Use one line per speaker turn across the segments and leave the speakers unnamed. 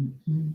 Mhm.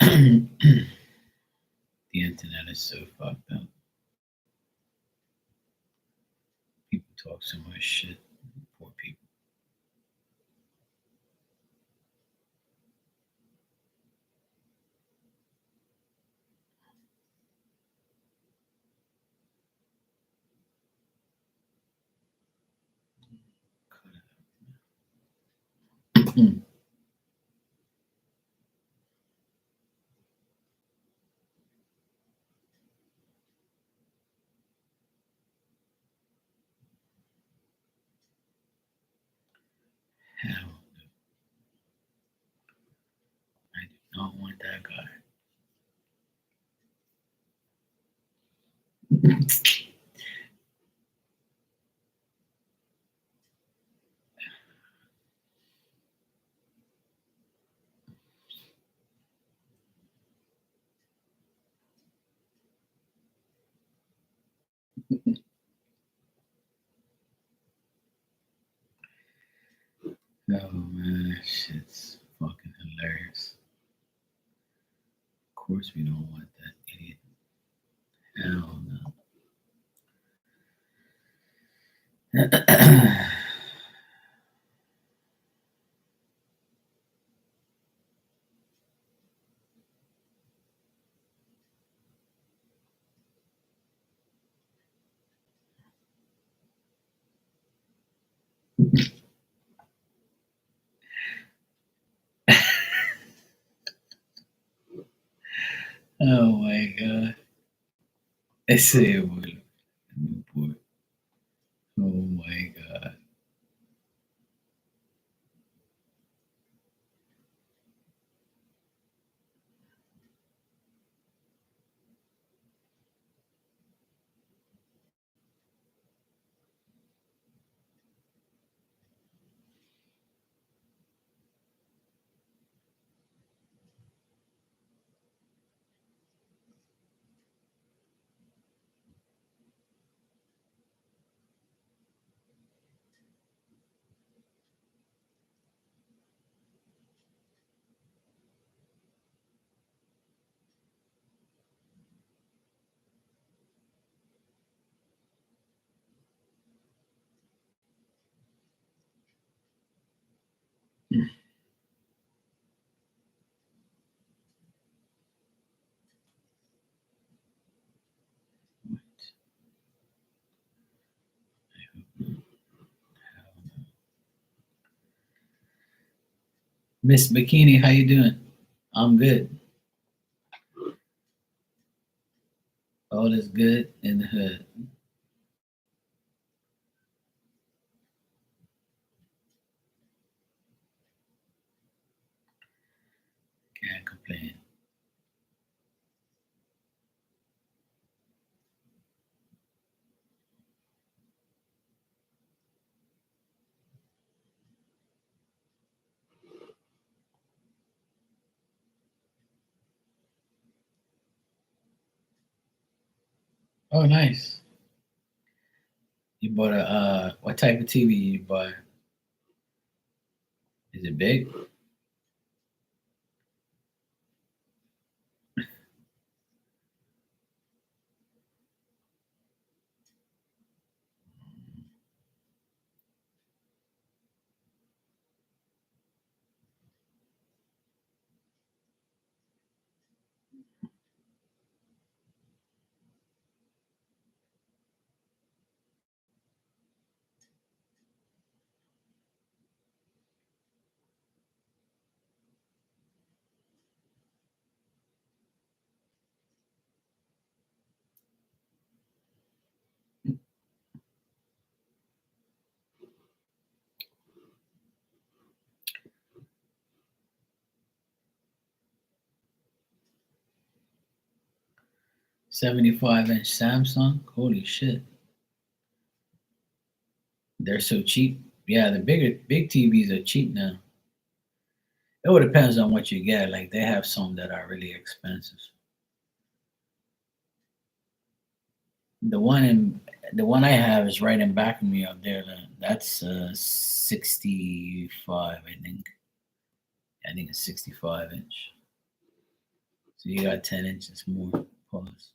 The internet is so fucked up. People talk so much shit. Poor people. Hell, I do not want that guy. Oh man, that shit's fucking hilarious. Of course we don't want that idiot. Hell no. Oh my god. Ese abuelo. Newport. Oh my god. Miss Bikini, how you doing? I'm good. All is good in the hood. Can't complain. Oh, nice. You bought a what type of TV you buy? Is it big? $75-inch Samsung. Holy shit. They're so cheap. Yeah, the big TVs are cheap now. It all depends on what you get. Like they have some that are really expensive. The one in the one I have is right in back of me up there. That's 65, I think. I think it's 65 inch. So you got 10 inches more. Pause.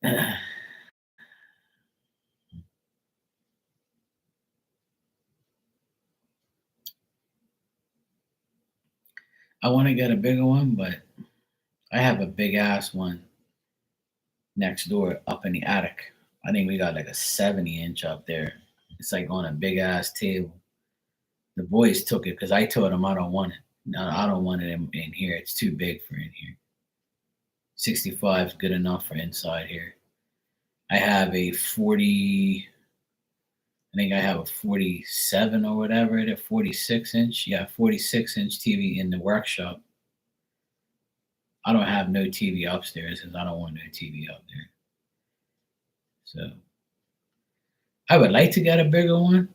I want to get a bigger one, but I have a big ass one next door up in the attic. I think we got like a 70-inch up there. It's like on a big ass table. The boys took it because I told them I don't want it. No, I don't want it in here. It's too big for in here. 65 is good enough for inside here. I have a 40, I think I have a 47 or whatever, a 46-inch. Yeah, 46-inch TV in the workshop. I don't have no TV upstairs because I don't want no TV up there. So I would like to get a bigger one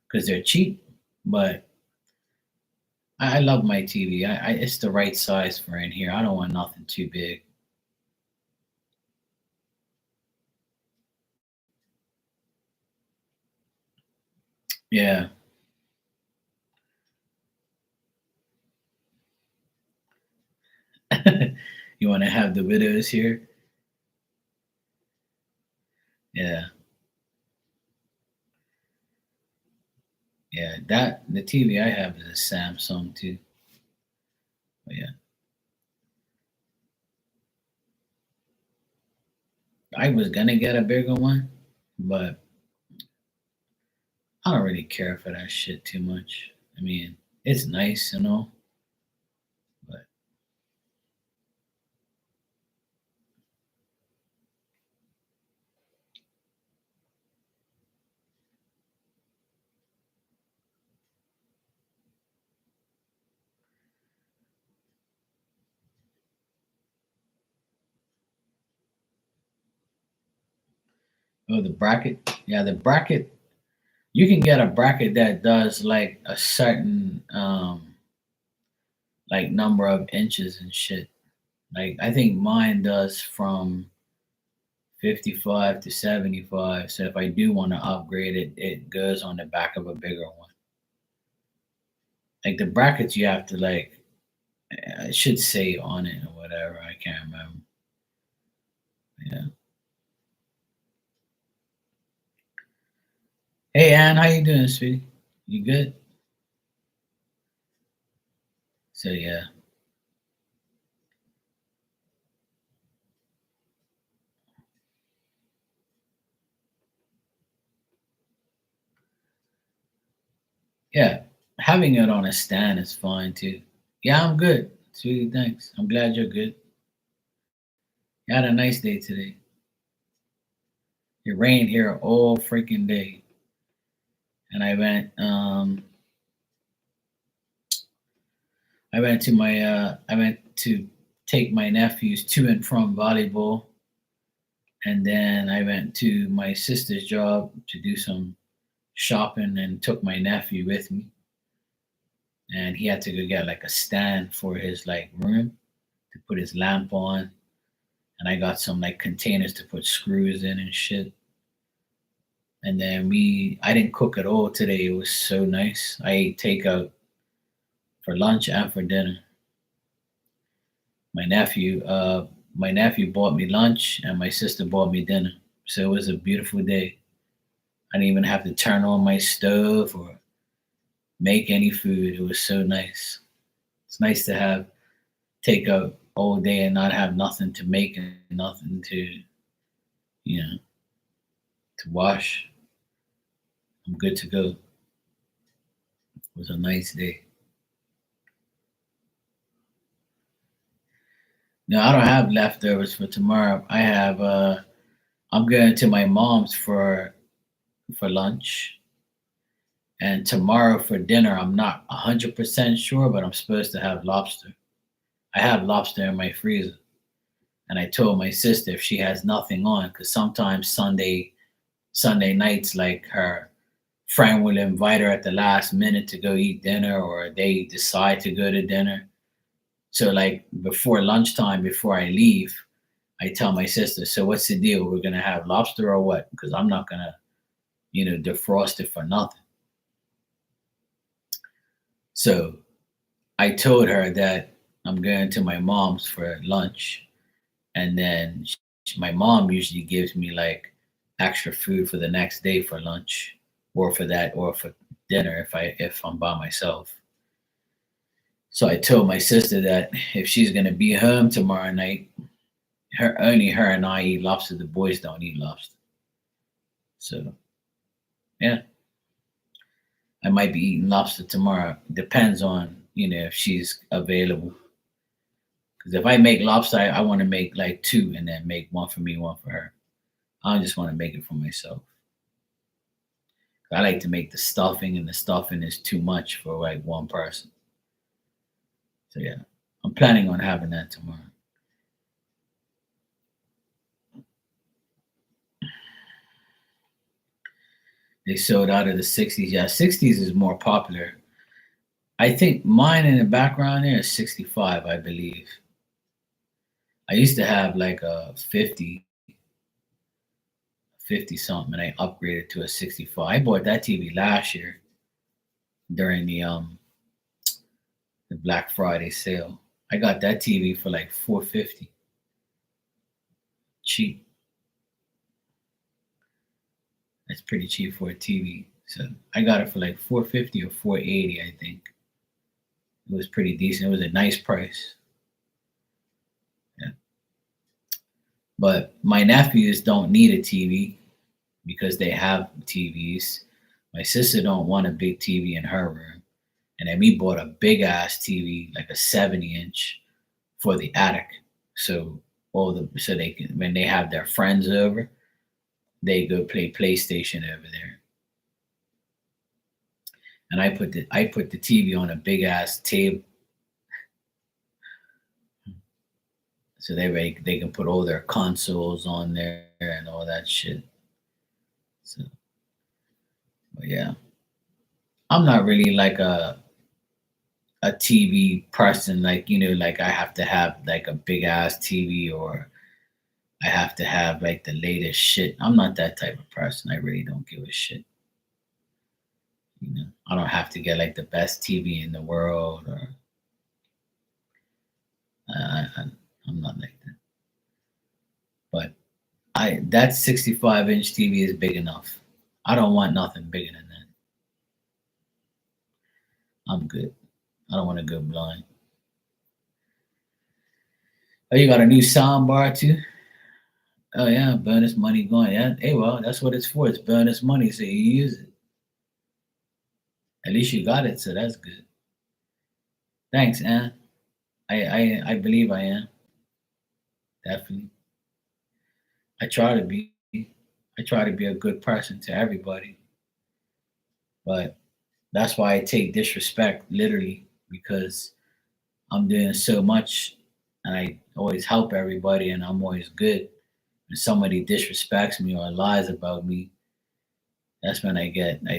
because they're cheap, but I love my TV. It's the right size for in here. I don't want nothing too big. Yeah. You want to have the widows here? Yeah. Yeah. That the TV I have is a Samsung too. But yeah. I was gonna get a bigger one, but I don't really care for that shit too much. I mean, it's nice and all, but oh, the bracket. Yeah, the bracket. You can get a bracket that does like a certain like number of inches and shit. Like I think mine does from 55 to 75. So if I do want to upgrade it, it goes on the back of a bigger one. Like the brackets, you have to like, it should say on it or whatever. I can't remember. Yeah. Hey, Ann, how you doing, sweetie? You good? So yeah, yeah. Having it on a stand is fine too. Yeah, I'm good, sweetie. Thanks. I'm glad you're good. You had a nice day today. It rained here all freaking day, and I went to take my nephews to and from volleyball, and then I went to my sister's job to do some shopping and took my nephew with me, and he had to go get like a stand for his like room to put his lamp on, and I got some like containers to put screws in and shit. And then I didn't cook at all today. It was so nice. I ate takeout for lunch and for dinner. My nephew, uh, my nephew bought me lunch, and my sister bought me dinner. So it was a beautiful day. I didn't even have to turn on my stove or make any food. It was so nice. It's nice to have takeout all day and not have nothing to make and nothing to, you know, to wash. I'm good to go. It was a nice day. No, I don't have leftovers for tomorrow. I'm going to my mom's for lunch, and tomorrow for dinner I'm not 100% sure, but I'm supposed to have lobster. I have lobster in my freezer, and I told my sister if she has nothing on, because sometimes Sunday nights, like her friend will invite her at the last minute to go eat dinner, or they decide to go to dinner. So like before lunchtime, before I leave, I tell my sister, so what's the deal? We're gonna have lobster or what? Because I'm not gonna, defrost it for nothing. So I told her that I'm going to my mom's for lunch, and then my mom usually gives me like extra food for the next day for lunch, or for that, or for dinner if I'm by myself. So I told my sister that if she's gonna be home tomorrow night, her and I eat lobster. The boys don't eat lobster. So yeah, I might be eating lobster tomorrow. Depends on if she's available. Because if I make lobster, I want to make like two and then make one for me, one for her. I don't just want to make it for myself. I like to make the stuffing, and the stuffing is too much for like one person. So yeah, I'm planning on having that tomorrow. They sold out of the 60s. Yeah, 60s is more popular. I think mine in the background there is 65, I believe. I used to have like a 50 something, and I upgraded to a 65. I bought that TV last year during the Black Friday sale. I got that TV for like 450, cheap. That's pretty cheap for a TV. So I got it for like 450 or 480, I think. It was pretty decent. It was a nice price. Yeah. But my nephews don't need a TV because they have TVs. My sister don't want a big TV in her room. And then we bought a big ass TV, like a 70-inch for the attic. So so they can, when they have their friends over, they go play PlayStation over there. And I put the TV on a big ass table, so they can put all their consoles on there and all that shit. So, but yeah, I'm not really like a TV person. Like like I have to have like a big ass TV, or I have to have like the latest shit. I'm not that type of person. I really don't give a shit. I don't have to get like the best TV in the world, or I'm not like that. But that 65-inch TV is big enough. I don't want nothing bigger than that. I'm good. I don't want to go blind. Oh, you got a new sound bar too? Oh yeah, bonus money going. Yeah, hey, well, that's what it's for. It's bonus money, so you use it. At least you got it, so that's good. Thanks, Ann. I believe I am, definitely. I try to be. I try to be a good person to everybody, but that's why I take disrespect literally, because I'm doing so much, and I always help everybody, and I'm always good. When somebody disrespects me or lies about me, that's when I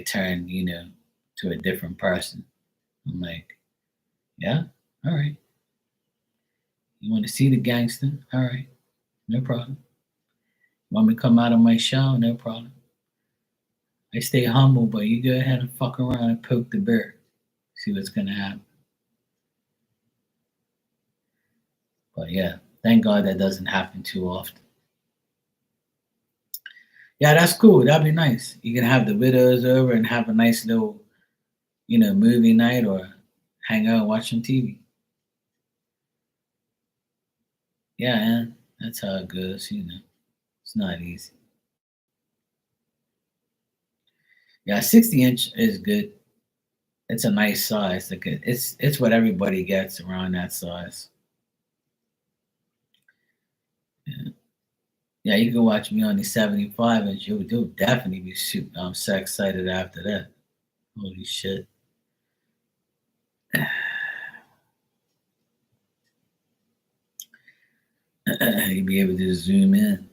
turn, to a different person. I'm like, yeah, all right. You want to see the gangster? All right, no problem. Want me to come out of my shell? No problem. I stay humble, but you go ahead and fuck around and poke the bear. See what's gonna happen. But yeah, thank God that doesn't happen too often. Yeah, that's cool. That'd be nice. You can have the widows over and have a nice little, movie night, or hang out and watch some TV. Yeah, man, that's how it goes. It's not easy. Yeah, 60-inch is good. It's a nice size. Like it's what everybody gets around that size. Yeah. Yeah, you can watch me on the 75-inch. You'll definitely be so excited after that. Holy shit. You'll be able to zoom in,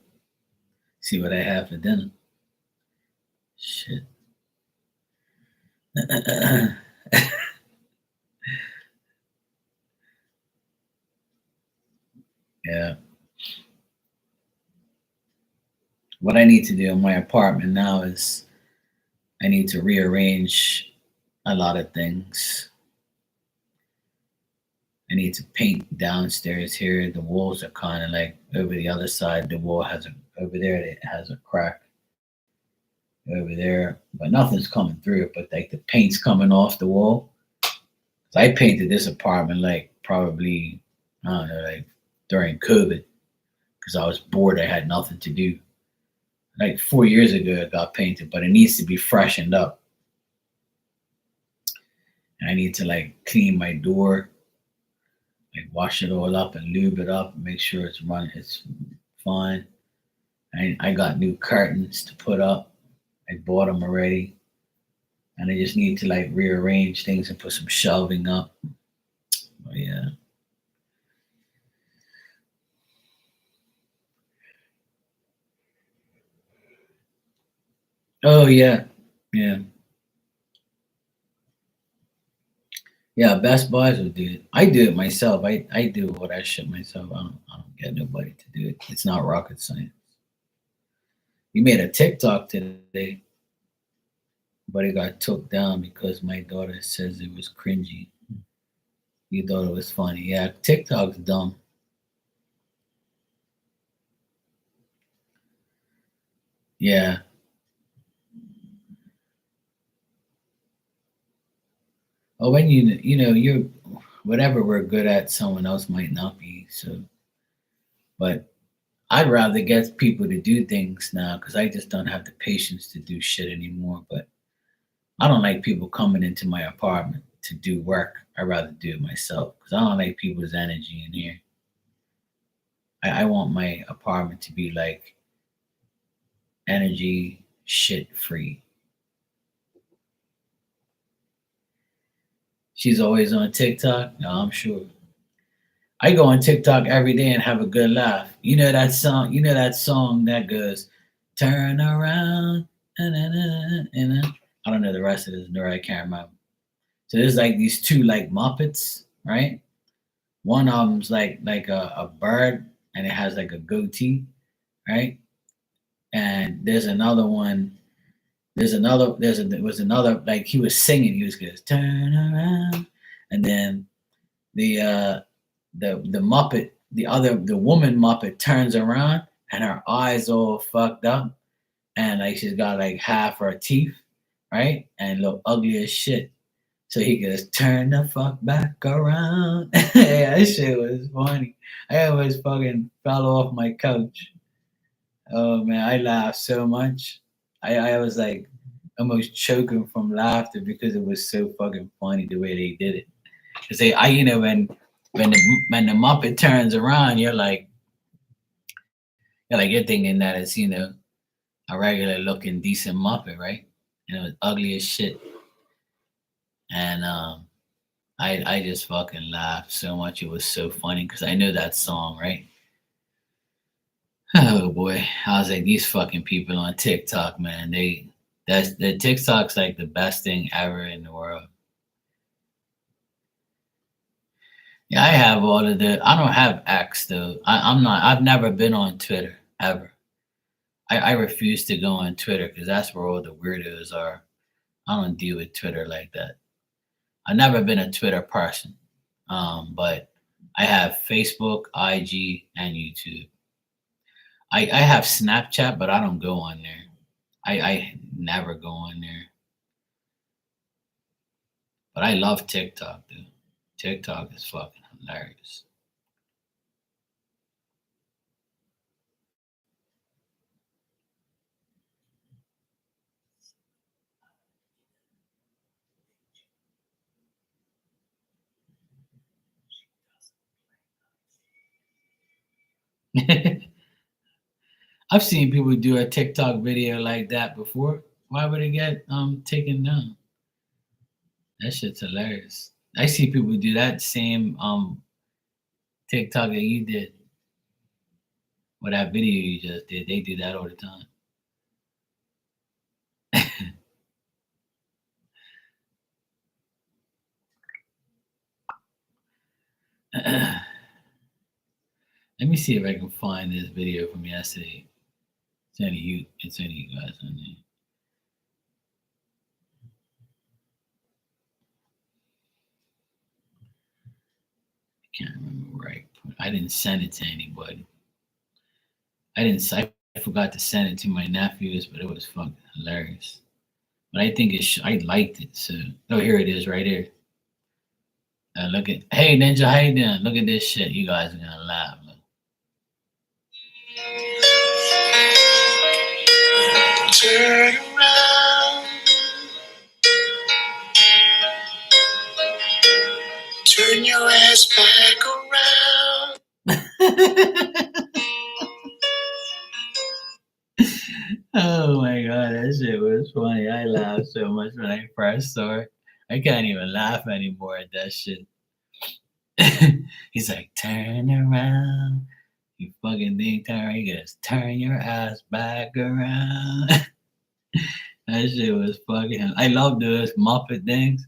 see what I have for dinner. Shit. Yeah. What I need to do in my apartment now is I need to rearrange a lot of things. I need to paint downstairs here. The walls are kind of like over the other side. The wall has a over there. It has a crack over there, but nothing's coming through it. But like the paint's coming off the wall. So I painted this apartment like probably I don't know like during COVID because I was bored. I had nothing to do. Like 4 years ago, it got painted, but it needs to be freshened up. And I need to like clean my door, like wash it all up and lube it up, and make sure it's running, it's fine. I got new curtains to put up. I bought them already, and I just need to like rearrange things and put some shelving up. But yeah. Oh yeah, yeah, yeah. Best Buys will do it. I do it myself. I do all that shit myself. I don't get nobody to do it. It's not rocket science. You made a TikTok today, but it got took down because my daughter says it was cringy. You thought it was funny. Yeah, TikTok's dumb. Yeah. Oh, when you're whatever we're good at, someone else might not be. So, but I'd rather get people to do things now because I just don't have the patience to do shit anymore. But I don't like people coming into my apartment to do work. I'd rather do it myself because I don't like people's energy in here. I want my apartment to be like energy shit free. She's always on TikTok. No, I'm sure. I go on TikTok every day and have a good laugh. You know that song. You know that song that goes, "Turn around." Na, na, na, na, na. I don't know the rest of this. No, I can't remember. So there's like these two like Muppets, right? One of them's like a bird and it has like a goatee, right? And there's another one. There was another like he was singing. He was goes turn around, and then the the Muppet, the woman Muppet turns around and her eyes all fucked up and like she's got like half her teeth, right? And look ugly as shit. So he goes, turn the fuck back around. Yeah, that shit was funny. I almost fucking fell off my couch. Oh man, I laughed so much. I was like almost choking from laughter because it was so fucking funny the way they did it. Cause they, I, you know, when the Muppet turns around, you're thinking that it's a regular looking decent Muppet, right? And it was ugly as shit. And I just fucking laughed so much. It was so funny because I know that song, right? Oh boy, I was like these fucking people on TikTok, man. That's the TikTok's like the best thing ever in the world. Yeah, I have all of the. I don't have X though. I'm not. I've never been on Twitter ever. I refuse to go on Twitter because that's where all the weirdos are. I don't deal with Twitter like that. I've never been a Twitter person, but I have Facebook, IG, and YouTube. I have Snapchat, but I don't go on there. I never go on there. But I love TikTok, dude. TikTok is fucking hilarious. I've seen people do a TikTok video like that before. Why would it get taken down? That shit's hilarious. I see people do that same TikTok that you did, or that video you just did. They do that all the time. Let me see if I can find this video from yesterday. It's any you guys on there. Can't remember right. I didn't send it to anybody. I didn't. I forgot to send it to my nephews, but it was fucking hilarious. But I think I liked it. So, oh, here it is, right here. Look at, hey Ninja, how you doing? Look at this shit. You guys are gonna laugh. Look. Turn around, turn your ass back around. Oh my god, that shit was funny. I laughed so much when I first saw it. I can't even laugh anymore at that shit. He's like, turn around. You fucking think turn. He goes, turn your ass back around. That shit was fucking. I love those Muppet things.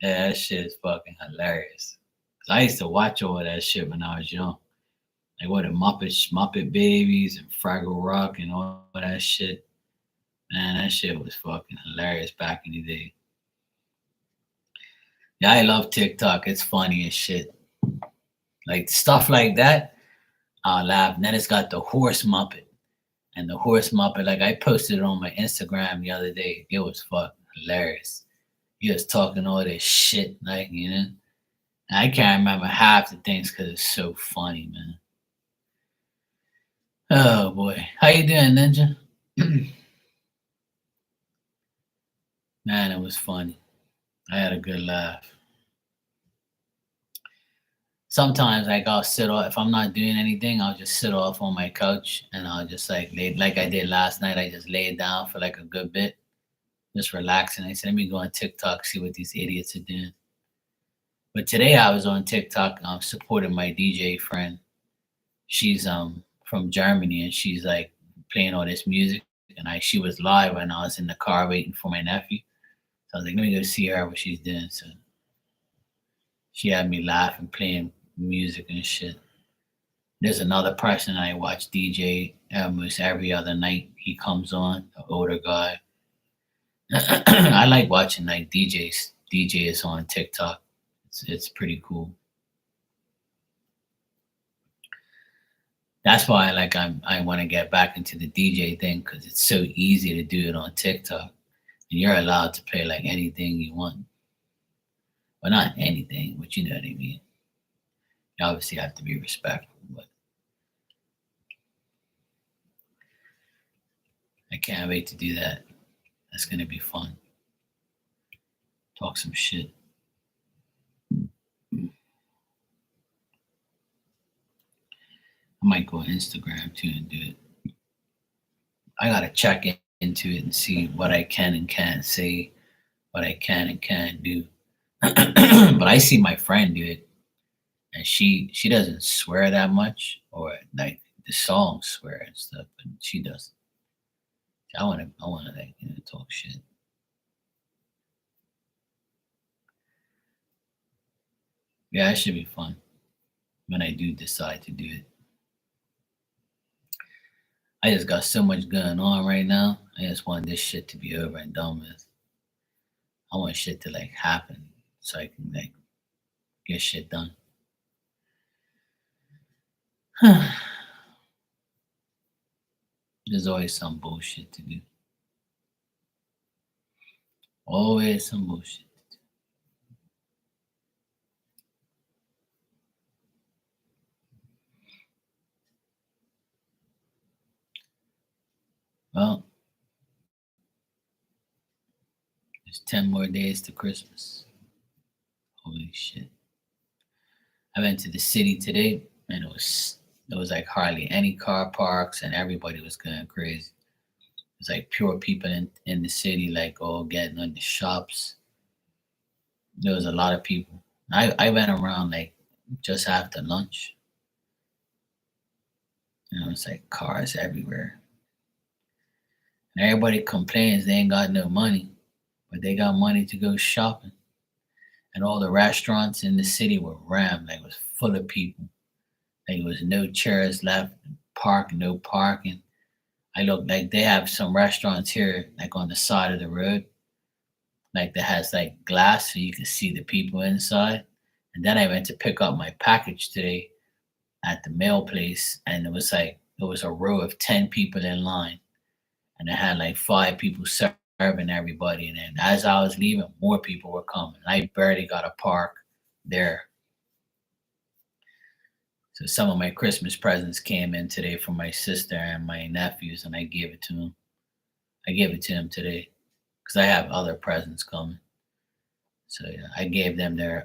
Yeah, that shit is fucking hilarious. 'Cause I used to watch all that shit when I was young. Like what the Muppet Babies and Fraggle Rock and all that shit. Man, that shit was fucking hilarious back in the day. Yeah, I love TikTok. It's funny as shit. Like stuff like that, I'll laugh. And then it's got the horse Muppet. And the horse Muppet, like I posted it on my Instagram the other day. It was fucking hilarious. He was talking all this shit, like, you know. And I can't remember half the things because it's so funny, man. Oh boy. How you doing, Ninja? Man, it was funny. I had a good laugh. Sometimes like I'll sit off if I'm not doing anything, I'll just sit off on my couch and I'll just like lay like I did last night. I just laid down for like a good bit, just relaxing. I said, let me go on TikTok, see what these idiots are doing. But today I was on TikTok supporting my DJ friend. She's from Germany and she's like playing all this music. And she was live when I was in the car waiting for my nephew. So I was like, let me go see her what she's doing. So she had me laughing, playing music and shit. There's another person I watch DJ almost every other night. He comes on, an older guy. I like watching like DJs on TikTok. It's pretty cool. That's why I want to get back into the DJ thing because it's so easy to do it on TikTok, and you're allowed to play like anything you want. Well, not anything, but you know what I mean. You obviously have to be respectful, but I can't wait to do that. That's gonna be fun. Talk some shit. I might go on Instagram too and do it. I gotta check into it and see what I can and can't say, what I can and can't do. But I see my friend do it, and she doesn't swear that much, or like the songs swear and stuff, but she doesn't. I wanna like talk shit. Yeah, it should be fun when I do decide to do it. I just got so much going on right now. I just want this shit to be over and done with. I want shit to like happen so I can like get shit done. There's always some bullshit to do. Always some bullshit. Well, there's 10 more days to Christmas. Holy shit. I went to the city today and it was like hardly any car parks and everybody was going crazy. It was like pure people in the city, like all getting on the shops. There was a lot of people. I went around like just after lunch. It's like cars everywhere. And everybody complains they ain't got no money, but they got money to go shopping. And all the restaurants in the city were rammed, like it was full of people. Like there was no chairs left, no parking. I look like they have some restaurants here, like on the side of the road, like that has like glass so you can see the people inside. And then I went to pick up my package today at the mail place, and it was a row of 10 people in line, and I had like 5 people serving everybody. And then as I was leaving, more people were coming. I barely got a park there. So some of my Christmas presents came in today from my sister and my nephews, and I gave it to them. I gave it to them today because I have other presents coming. So yeah, I gave them their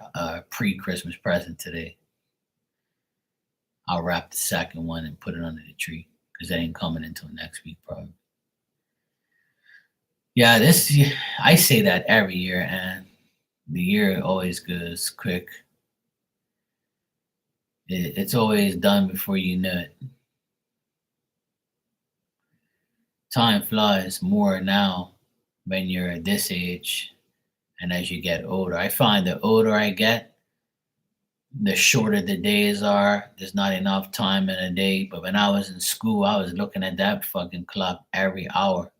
pre-Christmas present today. I'll wrap the second one and put it under the tree because they ain't coming until next week probably. Yeah, I say that every year, and the year always goes quick. It's always done before you know it. Time flies more now when you're this age and as you get older. I find the older I get, the shorter the days are. There's not enough time in a day. But when I was in school, I was looking at that fucking clock every hour,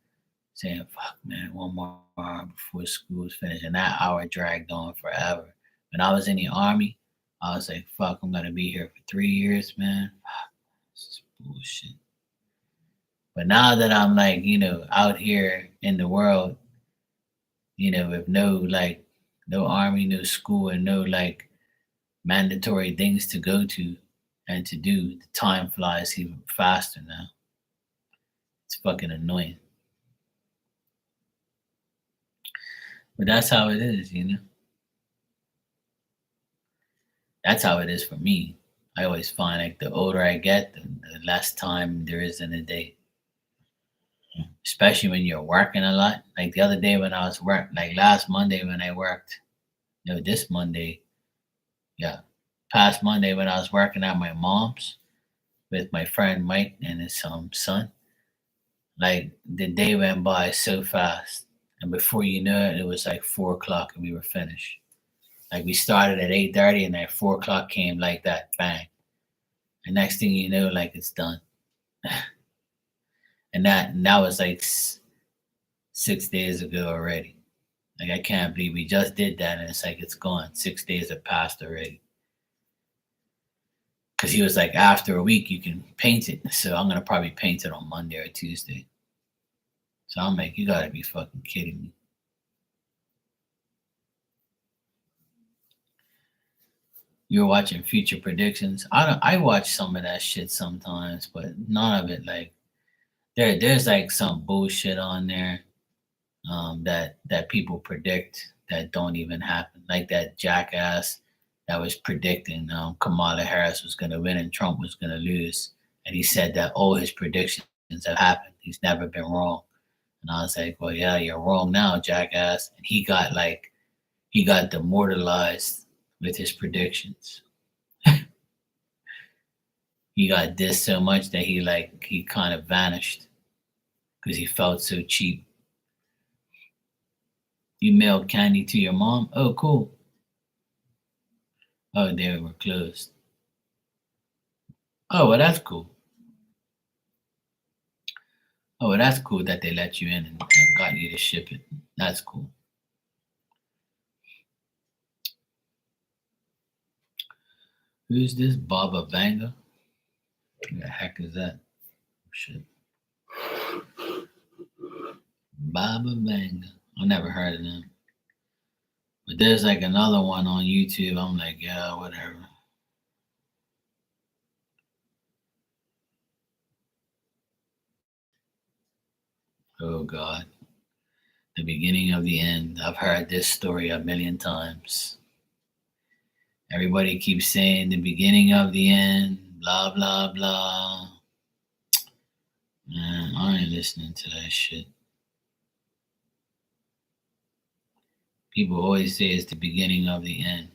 saying, fuck, man, one more hour before school is finished. And that hour dragged on forever. When I was in the army, I was like, fuck, I'm going to be here for 3 years, man. Fuck, this is bullshit. But now that I'm like, out here in the world, with no army, no school, and no like mandatory things to go to and to do, the time flies even faster now. It's fucking annoying. But that's how it is. That's how it is for me. I always find like the older I get, the less time there is in a day. Especially when you're working a lot. Like the other day when I was like last Monday when I worked, this Monday, yeah, past Monday when I was working at my mom's with my friend Mike and his son. Like the day went by so fast, and before you know it, it was like 4 o'clock and we were finished. Like we started at 8:30, and at 4 o'clock came like that, bang. And next thing you know, like it's done. and that was like 6 days ago already. Like I can't believe we just did that, and it's like it's gone. 6 days have passed already. Because he was like, after a week you can paint it. So I'm gonna probably paint it on Monday or Tuesday. So I'm like, you gotta be fucking kidding me. You were watching Future Predictions. I watch some of that shit sometimes, but none of it like there's like some bullshit on there that people predict that don't even happen. Like that jackass that was predicting Kamala Harris was going to win and Trump was going to lose, and he said that all his predictions have happened. He's never been wrong. And I was like, well, yeah, you're wrong now, jackass. And he got demoralized with his predictions. He got dissed so much that he kind of vanished because he felt so cheap. You mailed candy to your mom? Oh, cool. Oh, they were closed. Oh, well, that's cool. Oh, well, that's cool that they let you in and got you to ship it. That's cool. Who's this Baba Vanga? Who the heck is that? Shit. Baba Vanga. I never heard of them. But there's like another one on YouTube. I'm like, yeah, whatever. Oh God. The beginning of the end. I've heard this story a million times. Everybody keeps saying the beginning of the end, blah, blah, blah. Man, I ain't listening to that shit. People always say it's the beginning of the end.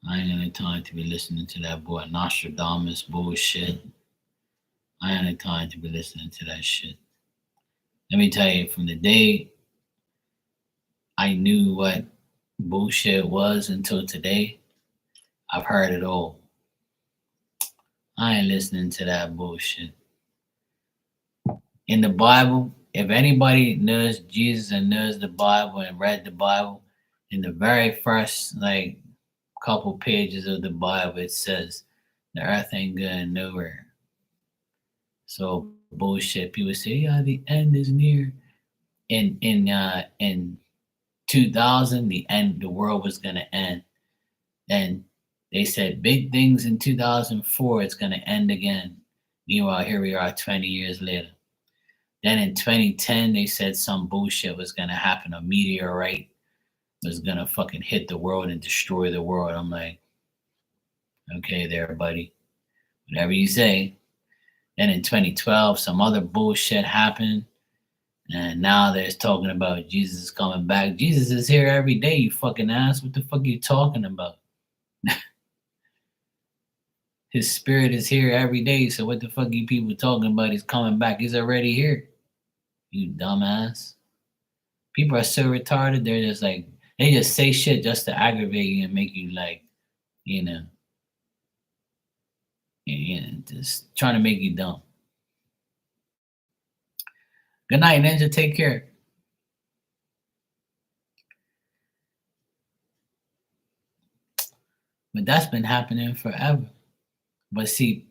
I ain't got time to be listening to that boy Nostradamus bullshit. I ain't got time to be listening to that shit. Let me tell you, from the day I knew what bullshit was until today, I've heard it all. I ain't listening to that bullshit. In the Bible, if anybody knows Jesus and knows the Bible and read the Bible, In the very first like couple pages of the Bible, it says the earth ain't going nowhere. So bullshit. People say, yeah, the end is near. In 2000, the world was gonna end. Then they said big things in 2004. It's gonna end again. Meanwhile, here we are 20 years later. Then in 2010, they said some bullshit was gonna happen. A meteorite was gonna fucking hit the world and destroy the world. I'm like, okay, there, buddy. Whatever you say. Then in 2012, some other bullshit happened. And now they're talking about Jesus coming back. Jesus is here every day, you fucking ass. What the fuck are you talking about? His spirit is here every day. So what the fuck are you people talking about? He's coming back. He's already here. You dumbass. People are so retarded. They're just like, they just say shit just to aggravate you and make you like, you know, just trying to make you dumb. Good night, Ninja. Take care. But that's been happening forever. But see,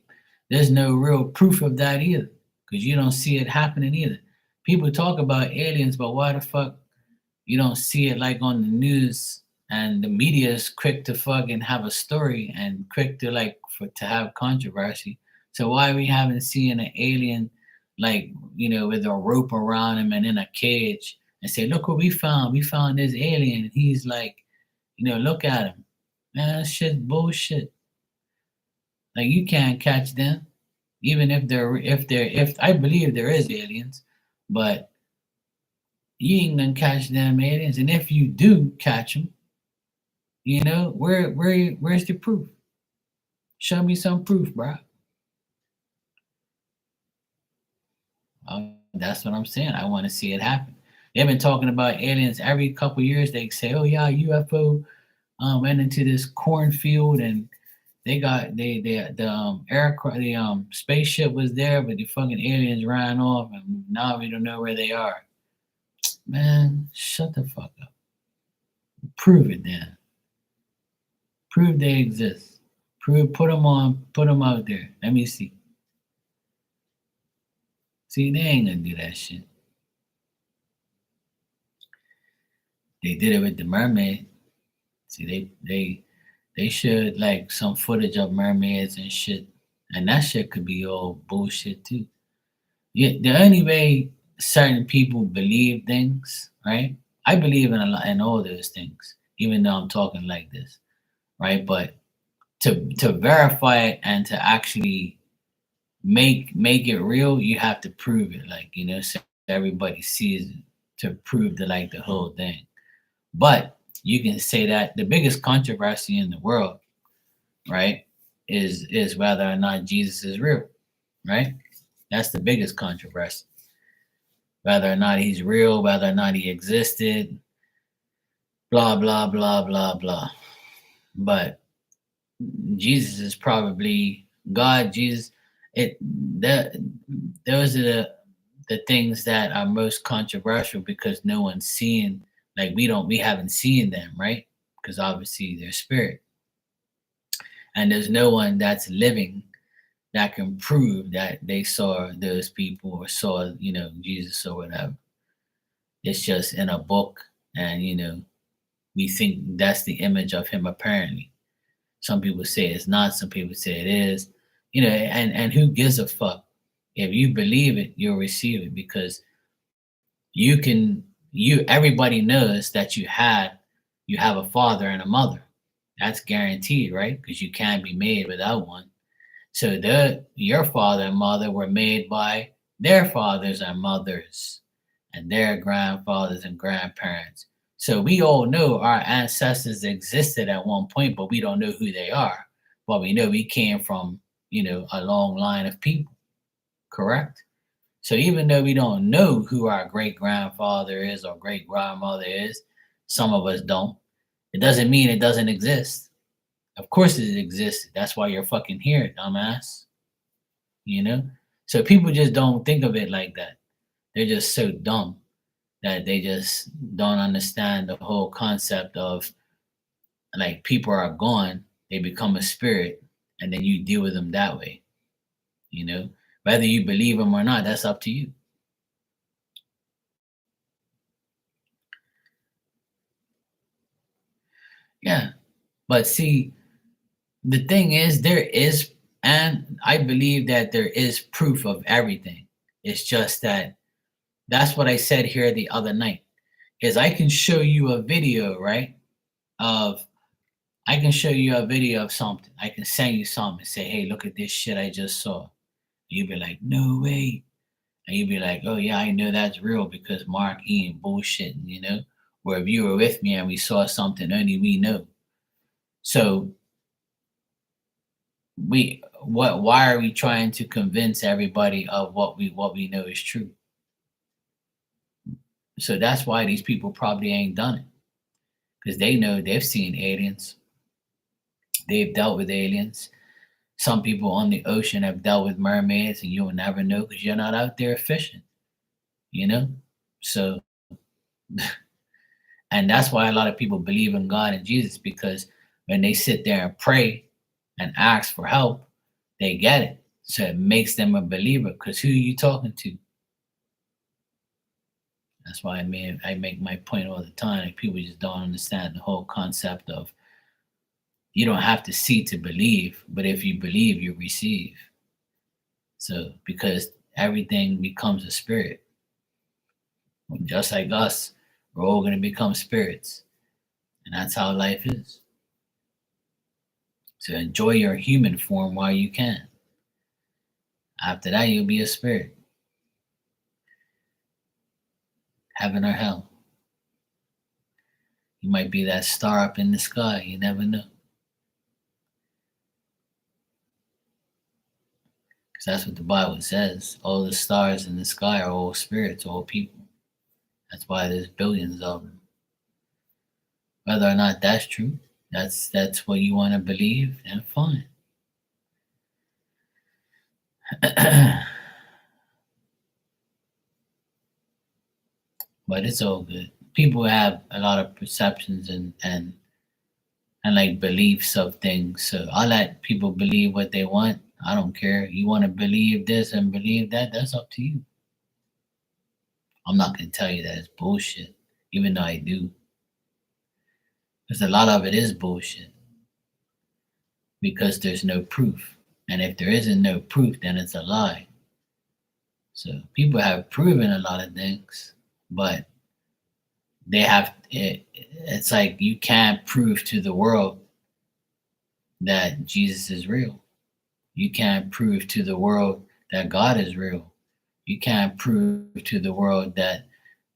there's no real proof of that either, because you don't see it happening either. People talk about aliens, but why the fuck you don't see it like on the news? And the media is quick to fucking have a story and quick to like to have controversy. So why we haven't seen an alien like with a rope around him and in a cage and say, look what we found. We found this alien. He's like, look at him. Man, that shit's bullshit. Like you can't catch them, even if I believe there is aliens, but you ain't gonna catch them aliens. And if you do catch them, where's the proof? Show me some proof, bro. That's what I'm saying. I want to see it happen. They've been talking about aliens every couple years. They say, "Oh yeah, UFO went into this cornfield and the aircraft, the spaceship was there, but the fucking aliens ran off, and now we don't know where they are." Man, shut the fuck up. Prove it then. Prove they exist. Put them out there. Let me see. See, they ain't gonna do that shit. They did it with the mermaid. See, they showed like some footage of mermaids and shit, and that shit could be all bullshit too. Yeah, the only way certain people believe things, right? I believe in all those things, even though I'm talking like this, right? But to verify it and to actually make it real, you have to prove it, like so everybody sees it to prove the whole thing. But you can say that the biggest controversy in the world, right, is whether or not Jesus is real, right? That's the biggest controversy. Whether or not he's real, whether or not he existed, blah blah blah blah blah. But Jesus is probably God. Jesus, those are the things that are most controversial because no one's seeing. Like we haven't seen them, right? Because obviously they're spirit, and there's no one that's living that can prove that they saw those people or saw Jesus or whatever. It's just in a book, and we think that's the image of him apparently. Some people say it's not, some people say it is. And who gives a fuck? If you believe it, you'll receive it, because everybody knows that you have a father and a mother. That's guaranteed, right? Because you can't be made without one. So your father and mother were made by their fathers and mothers and their grandfathers and grandparents. So we all know our ancestors existed at one point, but we don't know who they are. But we know we came from, a long line of people, correct? So even though we don't know who our great grandfather is or great grandmother is, some of us don't, it doesn't mean it doesn't exist. Of course it exists. That's why you're fucking here, dumbass. So people just don't think of it like that. They're just so dumb. that they just don't understand the whole concept of like people are gone, they become a spirit, and then you deal with them that way. You know, whether you believe them or not, that's up to you. Yeah, but see, the thing is, there is, and I believe that there is proof of everything. It's just that that's what I said here the other night. Is I can show you a video, right? Of I can show you a video of something. I can send you something and say, "Hey, look at this shit I just saw." You'd be like, "No way," and you'd be like, "Oh yeah, I know that's real because Mark he ain't bullshitting," you know. Where if you were with me and we saw something only we know. So we what why are we trying to convince everybody of what we know is true? So that's why these people probably ain't done it because they know they've seen aliens, they've dealt with aliens. Some people on the ocean have dealt with mermaids, and you'll never know because you're not out there fishing, you know. So, and that's why a lot of people believe in God and Jesus because when they sit there and pray and ask for help, they get it. So it makes them a believer because who are you talking to? That's why I make my point all the time. Like people just don't understand the whole concept of you don't have to see to believe, but if you believe, you receive. So because everything becomes a spirit, just like us, we're all going to become spirits, and that's how life is. So enjoy your human form while you can. After that, you'll be a spirit, heaven or hell. You might be that star up in the sky. You never know. Because that's what the Bible says. All the stars in the sky are all spirits, all people. That's why there's billions of them. Whether or not that's true, that's what you want to believe, then fine. But it's all good. People have a lot of perceptions and like beliefs of things. So I let people believe what they want. I don't care. You want to believe this and believe that, that's up to you. I'm not gonna tell you that it's bullshit, even though I do. Because a lot of it is bullshit. Because there's no proof. And if there isn't no proof, then it's a lie. So people have proven a lot of things, but it's like you can't prove to the world that Jesus is real. You can't prove to the world that God is real. You can't prove to the world that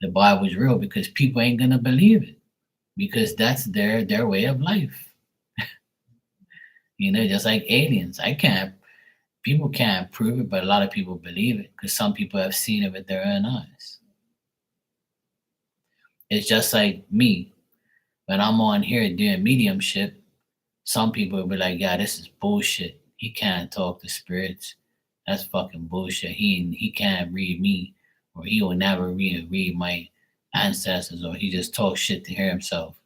the Bible is real because people ain't gonna believe it because that's their way of life. You know, just like aliens. I can't People can't prove it, but a lot of people believe it because some people have seen it with their own eyes. It's just like me. When I'm on here doing mediumship, some people will be like, "Yeah, this is bullshit. He can't talk to spirits. That's fucking bullshit. He can't read me, or he will never read my ancestors, or he just talks shit to hear himself."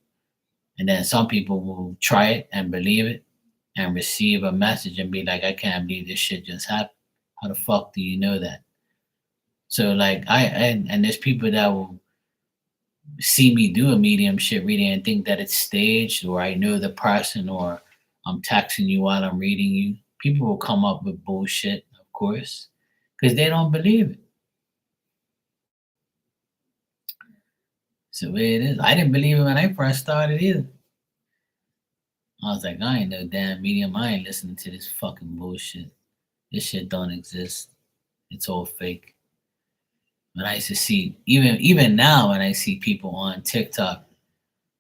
And then some people will try it and believe it and receive a message and be like, "I can't believe this shit just happened. How the fuck do you know that?" So like and there's people that will see me do a mediumship reading and think that it's staged or I know the person or I'm texting you while I'm reading you. People will come up with bullshit, of course, because they don't believe it. So the way it is. I didn't believe it when I first started either. I was like, I ain't no damn medium. I ain't listening to this fucking bullshit. This shit don't exist. It's all fake. When I used to see, even now, when I see people on TikTok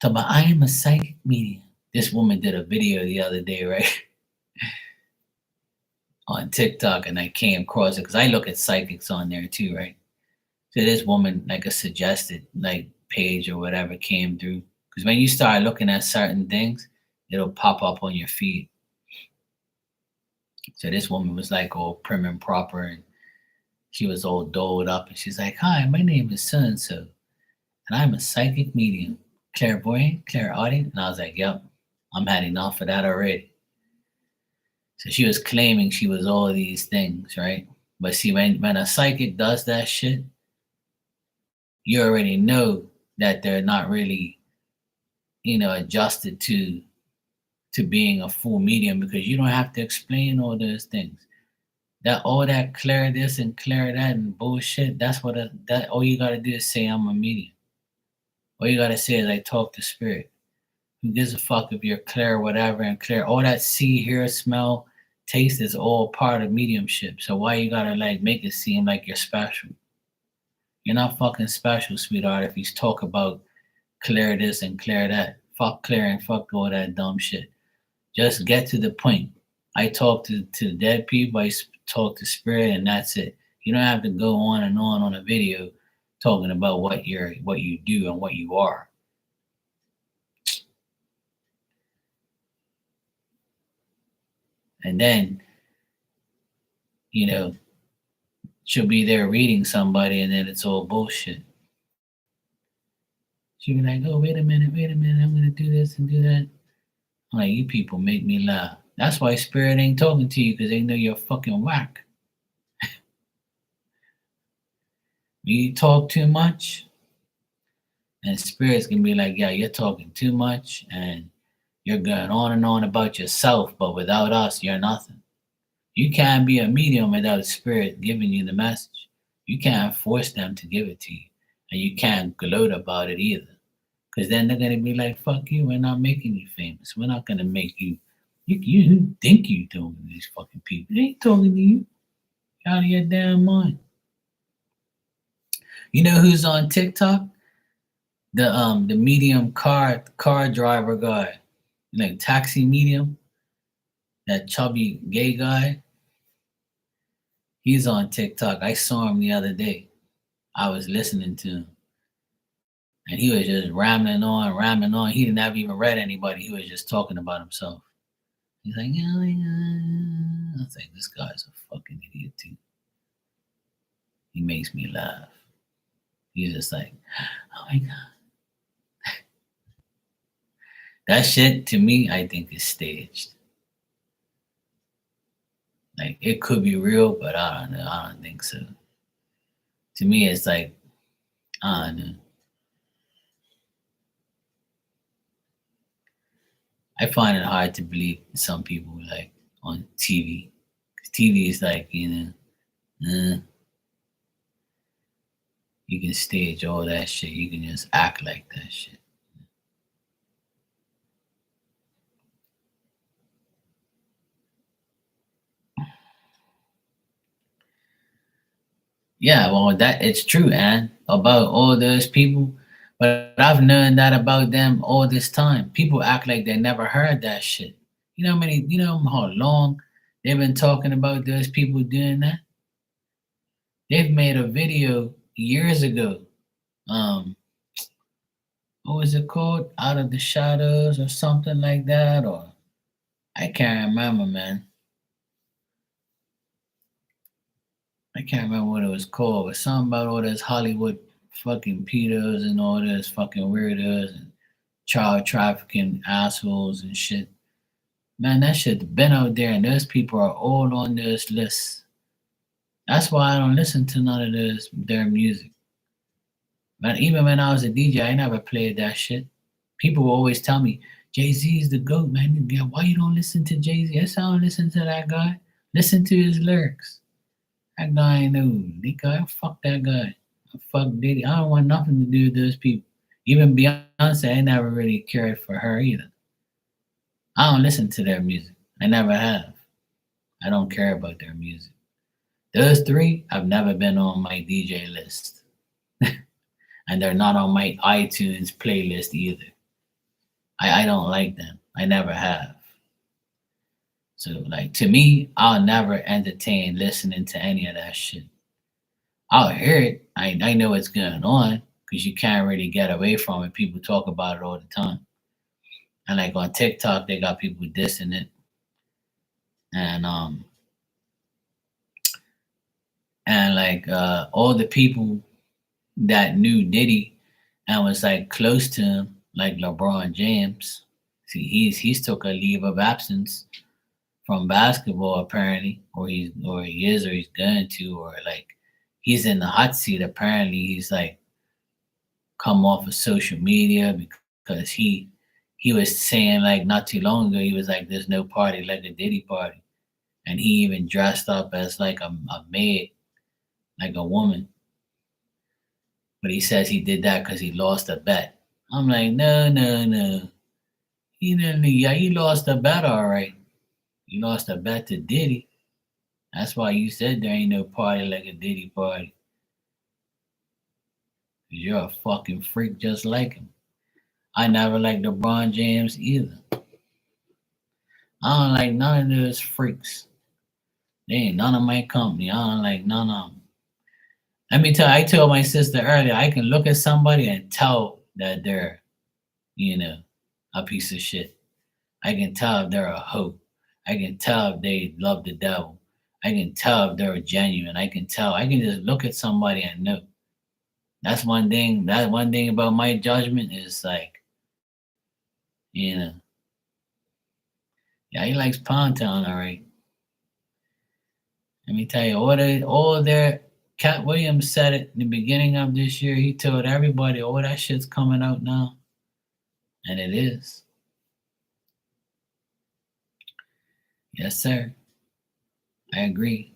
talking about, I am a psychic medium. This woman did a video the other day, right, on TikTok, and I came across it because I look at psychics on there too, right? So this woman, like a suggested like page or whatever, came through because when you start looking at certain things, it'll pop up on your feed. So this woman was like all prim and proper, and she was all doled up, and she's like, "Hi, my name is so and so." and I'm a psychic medium, clairvoyant, clairaudient. And I was like, yep, I'm had enough of that already. So she was claiming she was all of these things, right? But see, when a psychic does that shit, you already know that they're not really, adjusted to being a full medium because you don't have to explain all those things. That all that clear this and clear that and bullshit. That's what that all you gotta do is say I'm a medium. All you gotta say is I talk to spirit. Who gives a fuck if you're clear, whatever, and clear? All that see, hear, smell, taste is all part of mediumship. So why you gotta like make it seem like you're special? You're not fucking special, sweetheart. If you talk about clear this and clear that, fuck clear and fuck all that dumb shit. Just get to the point. I talk to dead people. Talk to spirit, and that's it. You don't have to go on and on a video talking about what you do and what you are. And then, she'll be there reading somebody, and then it's all bullshit. She'll be like, "Oh, wait a minute, I'm gonna do this and do that." I'm like, you people make me laugh. That's why spirit ain't talking to you because they know you're fucking whack. You talk too much, and spirits can be like, yeah, you're talking too much, and you're going on and on about yourself, but without us, you're nothing. You can't be a medium without a spirit giving you the message. You can't force them to give it to you, and you can't gloat about it either. Because then they're gonna be like, "Fuck you! We're not making you famous. We're not gonna make you. You think you talking to these fucking people? They ain't talking to you. You're out of your damn mind." You know who's on TikTok? The medium car driver guy, like taxi medium. That chubby gay guy. He's on TikTok. I saw him the other day. I was listening to him. And he was just rambling on, rambling on. He never even read anybody. He was just talking about himself. He's like, yeah, I was like, this guy's a fucking idiot too. He makes me laugh. He's just like, oh my God. That shit to me, I think is staged. Like it could be real, but I don't know. I don't think so. To me, it's like, I don't know. I find it hard to believe some people like on TV. TV is like, you can stage all that shit. You can just act like that shit. Yeah, well, that it's true, Anne, about all those people. But I've known that about them all this time. People act like they never heard that shit. You know how long they've been talking about those people doing that? They've made a video years ago. Um, what was it called? Out of the Shadows or something like that, or I can't remember, man. I can't remember what it was called, but something about all those Hollywood fucking pedos and all those fucking weirdos and child trafficking assholes and shit. Man, that shit's been out there, and those people are all on this list. That's why I don't listen to none of their music. But even when I was a DJ, I never played that shit. People always tell me, Jay Z is the GOAT, man. Why you don't listen to Jay Z? Yes, I don't listen to that guy. Listen to his lyrics. That guy ain't no nigga. Fuck that guy. Fuck Diddy. I don't want nothing to do with those people. Even Beyonce, I never really cared for her either. I don't listen to their music. I never have. I don't care about their music. Those three have never been on my DJ list. And they're not on my iTunes playlist either. I don't like them. I never have. So like to me, I'll never entertain listening to any of that shit. I'll hear it. I know what's going on because you can't really get away from it. People talk about it all the time. And like on TikTok, they got people dissing it. And like all the people that knew Diddy and was like close to him, like LeBron James. See, he's took a leave of absence from basketball apparently, or he is, or he's going to, or like he's in the hot seat. Apparently, he's like come off of social media because he was saying like not too long ago he was like, "There's no party like a Diddy party," and he even dressed up as like a maid, like a woman. But he says he did that because he lost a bet. I'm like, no, no, no. He didn't. Yeah, he lost a bet, all right. You lost a bet to Diddy. That's why you said there ain't no party like a Diddy party. 'Cause you're a fucking freak just like him. I never liked LeBron James either. I don't like none of those freaks. They ain't none of my company. I don't like none of them. Let me tell you, I told my sister earlier, I can look at somebody and tell that they're, you know, a piece of shit. I can tell if they're a hoe. I can tell if they love the devil. I can tell if they're genuine. I can tell. I can just look at somebody and know. That's one thing. That one thing about my judgment is like, you know, yeah, he likes Pound Town, all right. Let me tell you, all their Cat Williams said it in the beginning of this year. He told everybody all that shit's coming out now. And it is. Yes, sir. I agree.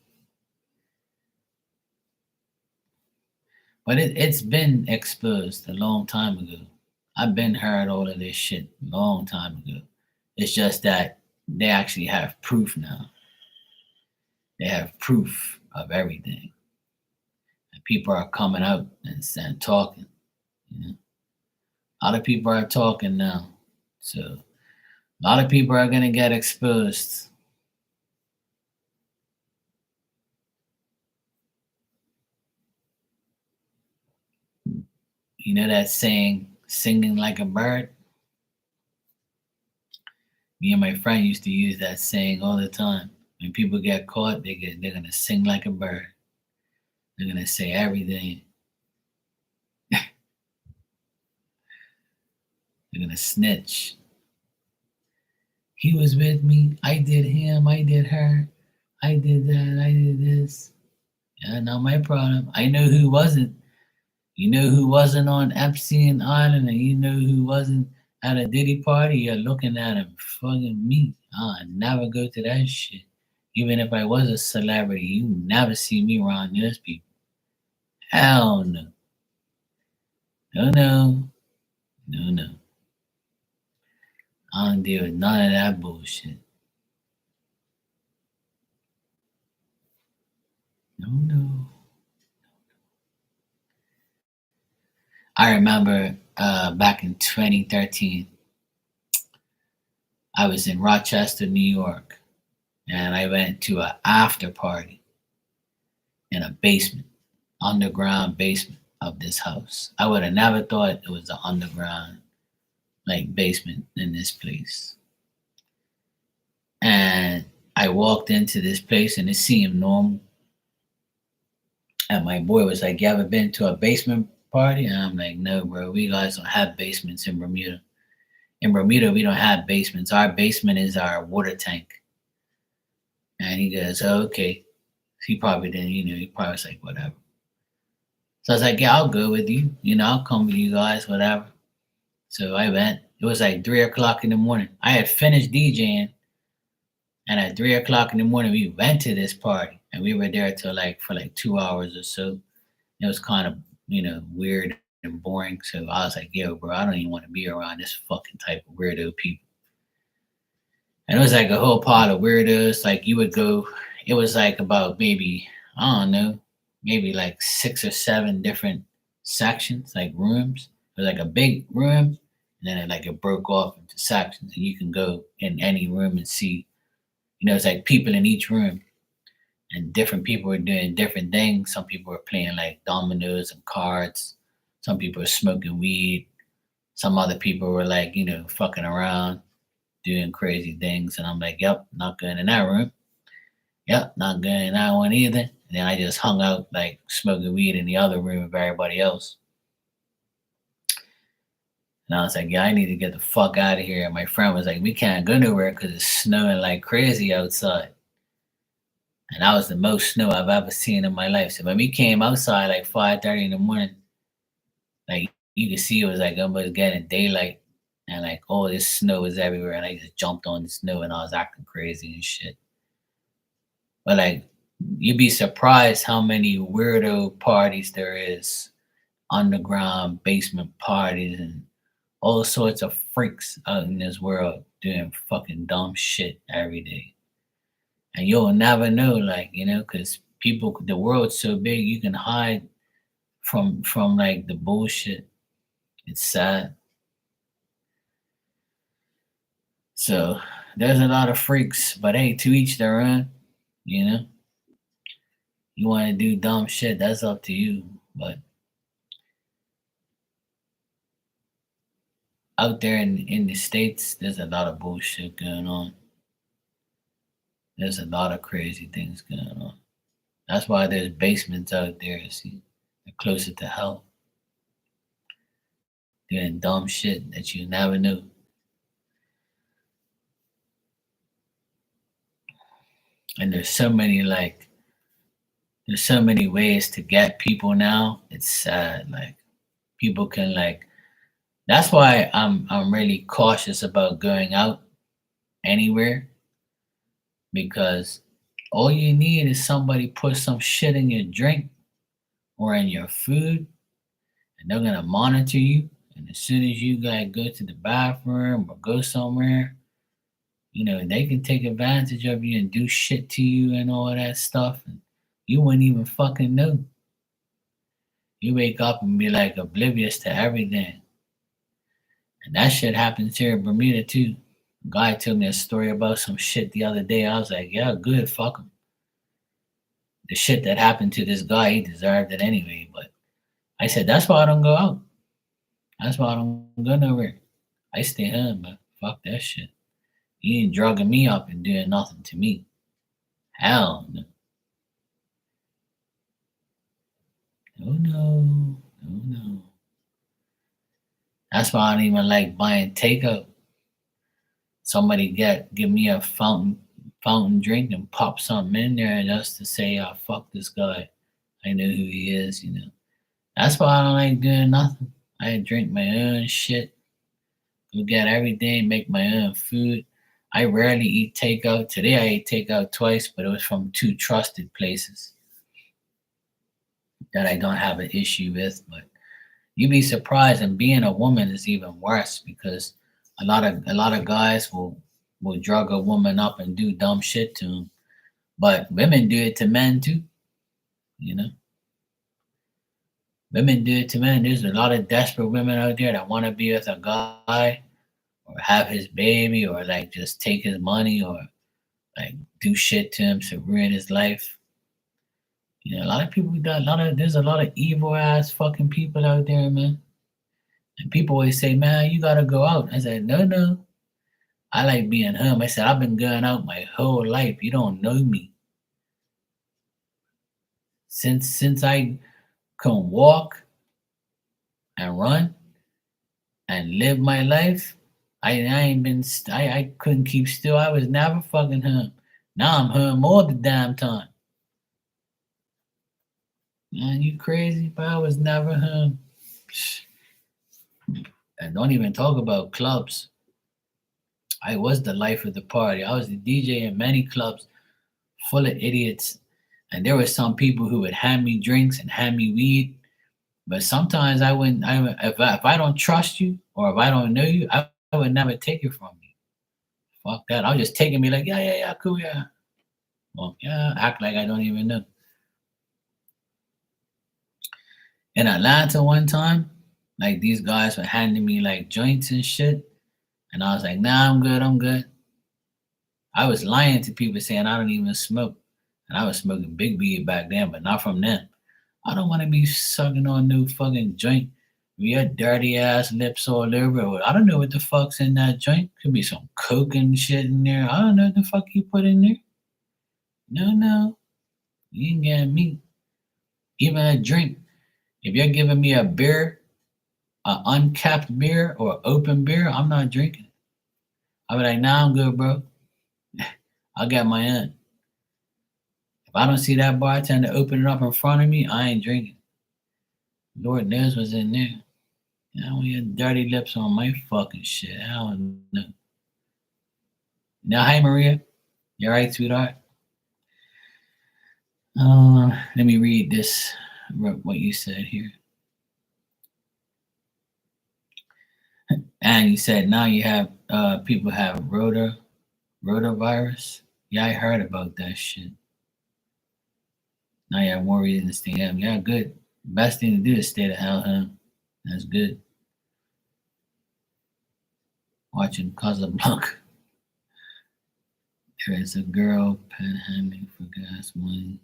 But it's been exposed a long time ago. I've been heard all of this shit a long time ago. It's just that they actually have proof now. They have proof of everything. And people are coming out and talking. You know? A lot of people are talking now. So a lot of people are gonna get exposed. You know that saying, singing like a bird? Me and my friend used to use that saying all the time. When people get caught, they're gonna sing like a bird. They're gonna say everything. They're gonna snitch. He was with me. I did him. I did her. I did that. I did this. Yeah, not my problem. I know who wasn't. You know who wasn't on Epstein Island, and you know who wasn't at a Diddy party. You're looking at him, fucking me. I'll never go to that shit. Even if I was a celebrity, you never see me around those people. Hell no. No, no. No, no. I don't deal with none of that bullshit. No, no. I remember back in 2013, I was in Rochester, New York, and I went to an after party in a basement, underground basement of this house. I would have never thought it was an underground like basement in this place. And I walked into this place and it seemed normal. And my boy was like, "You ever been to a basement party?" And I'm like, "No, bro. We guys don't have basements in Bermuda. In Bermuda, we don't have basements. Our basement is our water tank." And he goes, "Oh, okay." He probably didn't, he probably was like, whatever. So I was like, "Yeah, I'll go with you. I'll come with you guys, whatever." So I went. It was like 3 o'clock in the morning. I had finished DJing, and at 3 o'clock in the morning, we went to this party, and we were there till like for like 2 hours or so. It was kind of weird and boring. So I was like, "Yo, bro, I don't even want to be around this fucking type of weirdo people." And it was like a whole pile of weirdos. Like you would go, it was like about maybe, I don't know, maybe like 6 or 7 different sections, like rooms. It was like a big room, and then it broke off into sections, and you can go in any room and see. It's like people in each room, and different people were doing different things. Some people were playing like dominoes and cards. Some people were smoking weed. Some other people were like, fucking around, doing crazy things. And I'm like, "Yep, not going in that room. Yep, not going in that one either." And then I just hung out like smoking weed in the other room with everybody else. And I was like, yeah, I need to get the fuck out of here. And my friend was like, we can't go nowhere because it's snowing like crazy outside. And that was the most snow I've ever seen in my life. So when we came outside like 5:30 in the morning, like you could see it was like almost getting daylight. And like all this snow was everywhere. And I just jumped on the snow and I was acting crazy and shit. But like you'd be surprised how many weirdo parties there is, underground basement parties and all sorts of freaks out in this world doing fucking dumb shit every day. And you'll never know, like, because people, the world's so big, you can hide from like the bullshit. It's sad. So there's a lot of freaks, but hey, to each their own. You know, you want to do dumb shit, that's up to you. But out there in the states, there's a lot of bullshit going on. There's a lot of crazy things going on. That's why there's basements out there. See, they're closer to hell, doing dumb shit that you never knew. And there's so many ways to get people now. It's sad. Like people can like. That's why I'm really cautious about going out anywhere because all you need is somebody put some shit in your drink or in your food, and they're gonna monitor you. And as soon as you gotta go to the bathroom or go somewhere, they can take advantage of you and do shit to you and all that stuff. And you wouldn't even fucking know. You wake up and be like oblivious to everything. And that shit happens here in Bermuda too. A guy told me a story about some shit the other day. I was like, yeah, good, fuck him. The shit that happened to this guy, he deserved it anyway. But I said, that's why I don't go out. That's why I don't go nowhere. I stay home, but fuck that shit. He ain't drugging me up and doing nothing to me. Hell no. No, no. No, no. That's why I don't even like buying takeout. Somebody give me a fountain drink and pop something in there just to say, oh, fuck this guy. I know who he is. That's why I don't like doing nothing. I drink my own shit, go get everything, make my own food. I rarely eat takeout. Today I ate takeout twice, but it was from two trusted places that I don't have an issue with. But you'd be surprised, and being a woman is even worse because a lot of guys will drug a woman up and do dumb shit to them. But women do it to men too. You know, women do it to men. There's a lot of desperate women out there that want to be with a guy or have his baby or like just take his money or like do shit to him to ruin his life. A lot of people got there's a lot of evil ass fucking people out there, man. And people always say, man, you gotta go out. I said, no, no. I like being home. I said, I've been going out my whole life. You don't know me. Since I can walk and run and live my life, I ain't been I couldn't keep still. I was never fucking home. Now I'm home all the damn time. Man, you crazy? But I was never home. And don't even talk about clubs. I was the life of the party. I was the DJ in many clubs full of idiots. And there were some people who would hand me drinks and hand me weed. But sometimes I wouldn't. If I don't trust you or if I don't know you, I would never take it from you. Fuck that. I'll just take it and be like, yeah, yeah, yeah, cool, yeah. Well, yeah, act like I don't even know. In Atlanta one time, like these guys were handing me like joints and shit. And I was like, nah, I'm good, I'm good. I was lying to people saying I don't even smoke. And I was smoking big weed back then, but not from them. I don't want to be sucking on no fucking joint with your dirty ass lips all over. I don't know what the fuck's in that joint. Could be some coke and shit in there. I don't know what the fuck you put in there. No, no. You ain't getting me. Even a drink. If you're giving me a beer, a uncapped beer or open beer, I'm not drinking. I'll be like, nah, I'm good, bro. I got my own. If I don't see that bartender open it up in front of me, I ain't drinking. Lord knows what's in there. I don't want your dirty lips on my fucking shit. I don't know. Now, hi, Maria. You all right, sweetheart? Let me read this, what you said here. And you said now you have people have rotavirus. Yeah, I heard about that shit. Now you have more reason to stay home. Yeah, good. Best thing to do is stay the hell home. That's good. Watching Casablanca. There is a girl panhandling for gas money.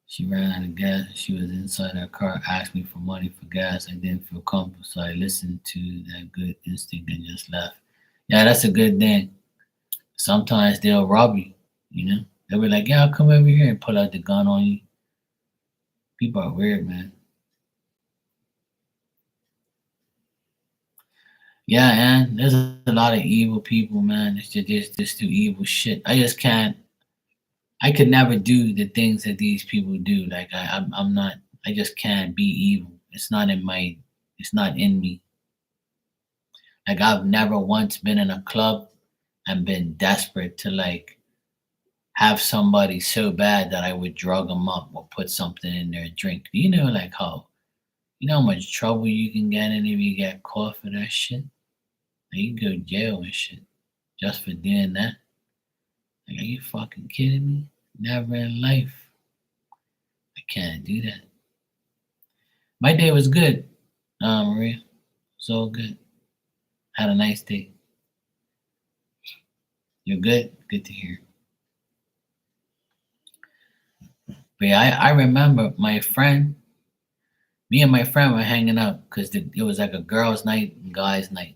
She ran out of gas. She was inside her car, asked me for money for gas. I didn't feel comfortable, so I listened to that good instinct and just left. Yeah, that's a good thing. Sometimes they'll rob you, you know? They'll be like, yeah, I'll come over here and pull out the gun on you. People are weird, man. Yeah, and there's a lot of evil people, man. It's just do evil shit. I just can't. I could never do the things that these people do. Like I'm not. I just can't be evil. It's not in my. It's not in me. Like I've never once been in a club and been desperate to like have somebody so bad that I would drug them up or put something in their drink. You know, like how much trouble you can get in if you get caught for that shit. Like, you can go to jail and shit just for doing that. Like, are you fucking kidding me? Never in life. I can't do that. My day was good, Maria. It's all good. Had a nice day. You're good? Good to hear. But yeah, I remember me and my friend were hanging out because it was like a girls' night and guys' night.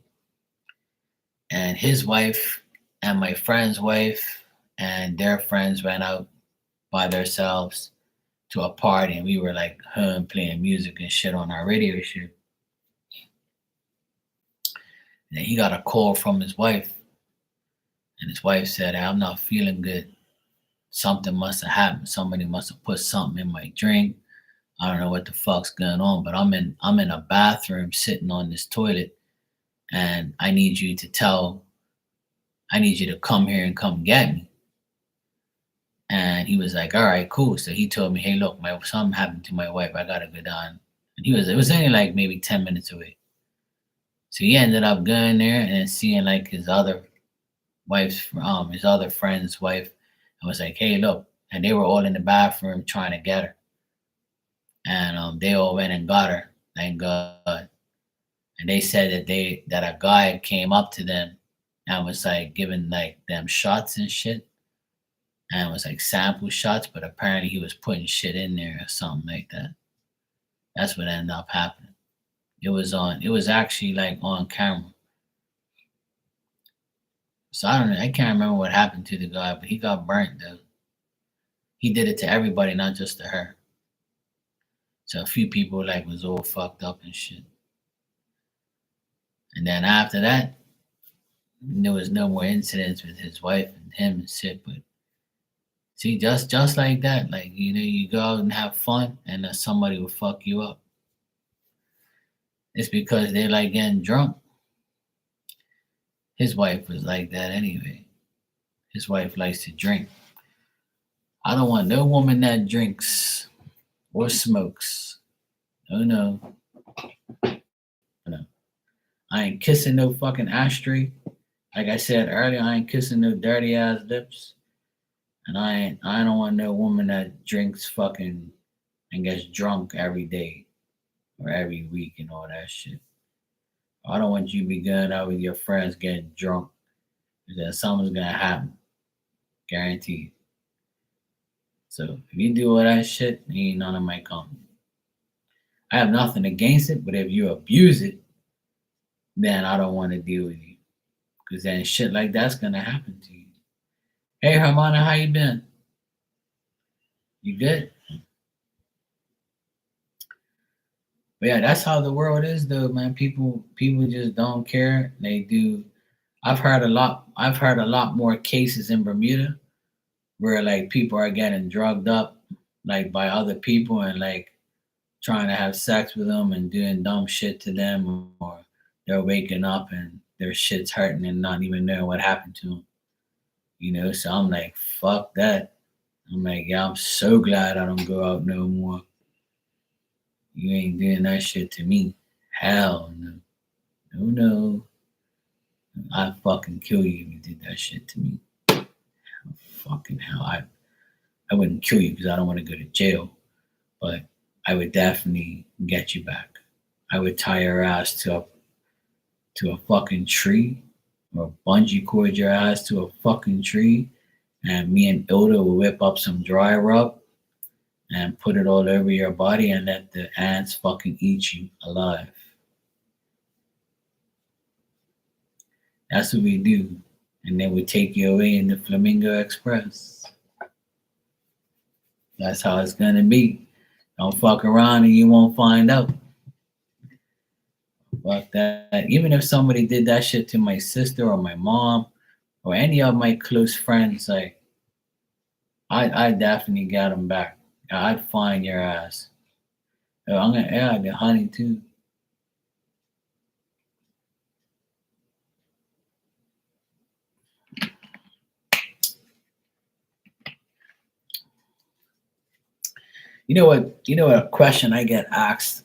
And his wife and my friend's wife and their friends went out by themselves to a party, and we were like home playing music and shit on our radio show. And then he got a call from his wife, and his wife said, I'm not feeling good. Something must have happened. Somebody must have put something in my drink. I don't know what the fuck's going on, but I'm in a bathroom sitting on this toilet, and I need you to come here and come get me. And he was like, all right, cool. So he told me, hey, look, something happened to my wife. I gotta go down. And it was only like maybe 10 minutes away. So he ended up going there and seeing like his other friend's wife, and was like, hey, look. And they were all in the bathroom trying to get her. And they all went and got her, thank God. And they said that a guy came up to them and was like giving like them shots and shit, and it was like sample shots, but apparently he was putting shit in there or something like that. That's what ended up happening. It was actually like on camera. So I don't know. I can't remember what happened to the guy, but he got burnt though. He did it to everybody, not just to her. So a few people like was all fucked up and shit. And then after that, there was no more incidents with his wife and him and shit. But see, just like that, like you go out and have fun, and then somebody will fuck you up. It's because they like getting drunk. His wife was like that anyway. His wife likes to drink. I don't want no woman that drinks or smokes. Oh no. No. I ain't kissing no fucking ashtray. Like I said earlier, I ain't kissing no dirty ass lips. And I don't want no woman that drinks fucking and gets drunk every day or every week and all that shit. I don't want you to be going out with your friends getting drunk because something's gonna happen. Guaranteed. So if you do all that shit, you ain't none of my company. I have nothing against it, but if you abuse it, then I don't want to deal with you. Because then shit like that's gonna happen to you. Hey Hermana, how you been? You good? But yeah, that's how the world is, though, man. People just don't care. They do. I've heard a lot more cases in Bermuda where like people are getting drugged up like by other people and like trying to have sex with them and doing dumb shit to them, or they're waking up and their shit's hurting and not even knowing what happened to them. So I'm like, fuck that. I'm like, yeah, I'm so glad I don't go out no more. You ain't doing that shit to me. Hell no. No, no. I'd fucking kill you if you did that shit to me. Fucking hell. I wouldn't kill you because I don't want to go to jail, but I would definitely get you back. I would tie your ass to a fucking tree, or bungee cord your ass to a fucking tree, and me and Ilda will whip up some dry rub and put it all over your body and let the ants fucking eat you alive. That's what we do. And then we take you away in the Flamingo Express. That's how it's gonna be. Don't fuck around and you won't find out. Fuck that. Even if somebody did that shit to my sister or my mom or any of my close friends, like I definitely got them back. I'd find your ass. I'm gonna add the honey too. You know what? You know what? A question I get asked,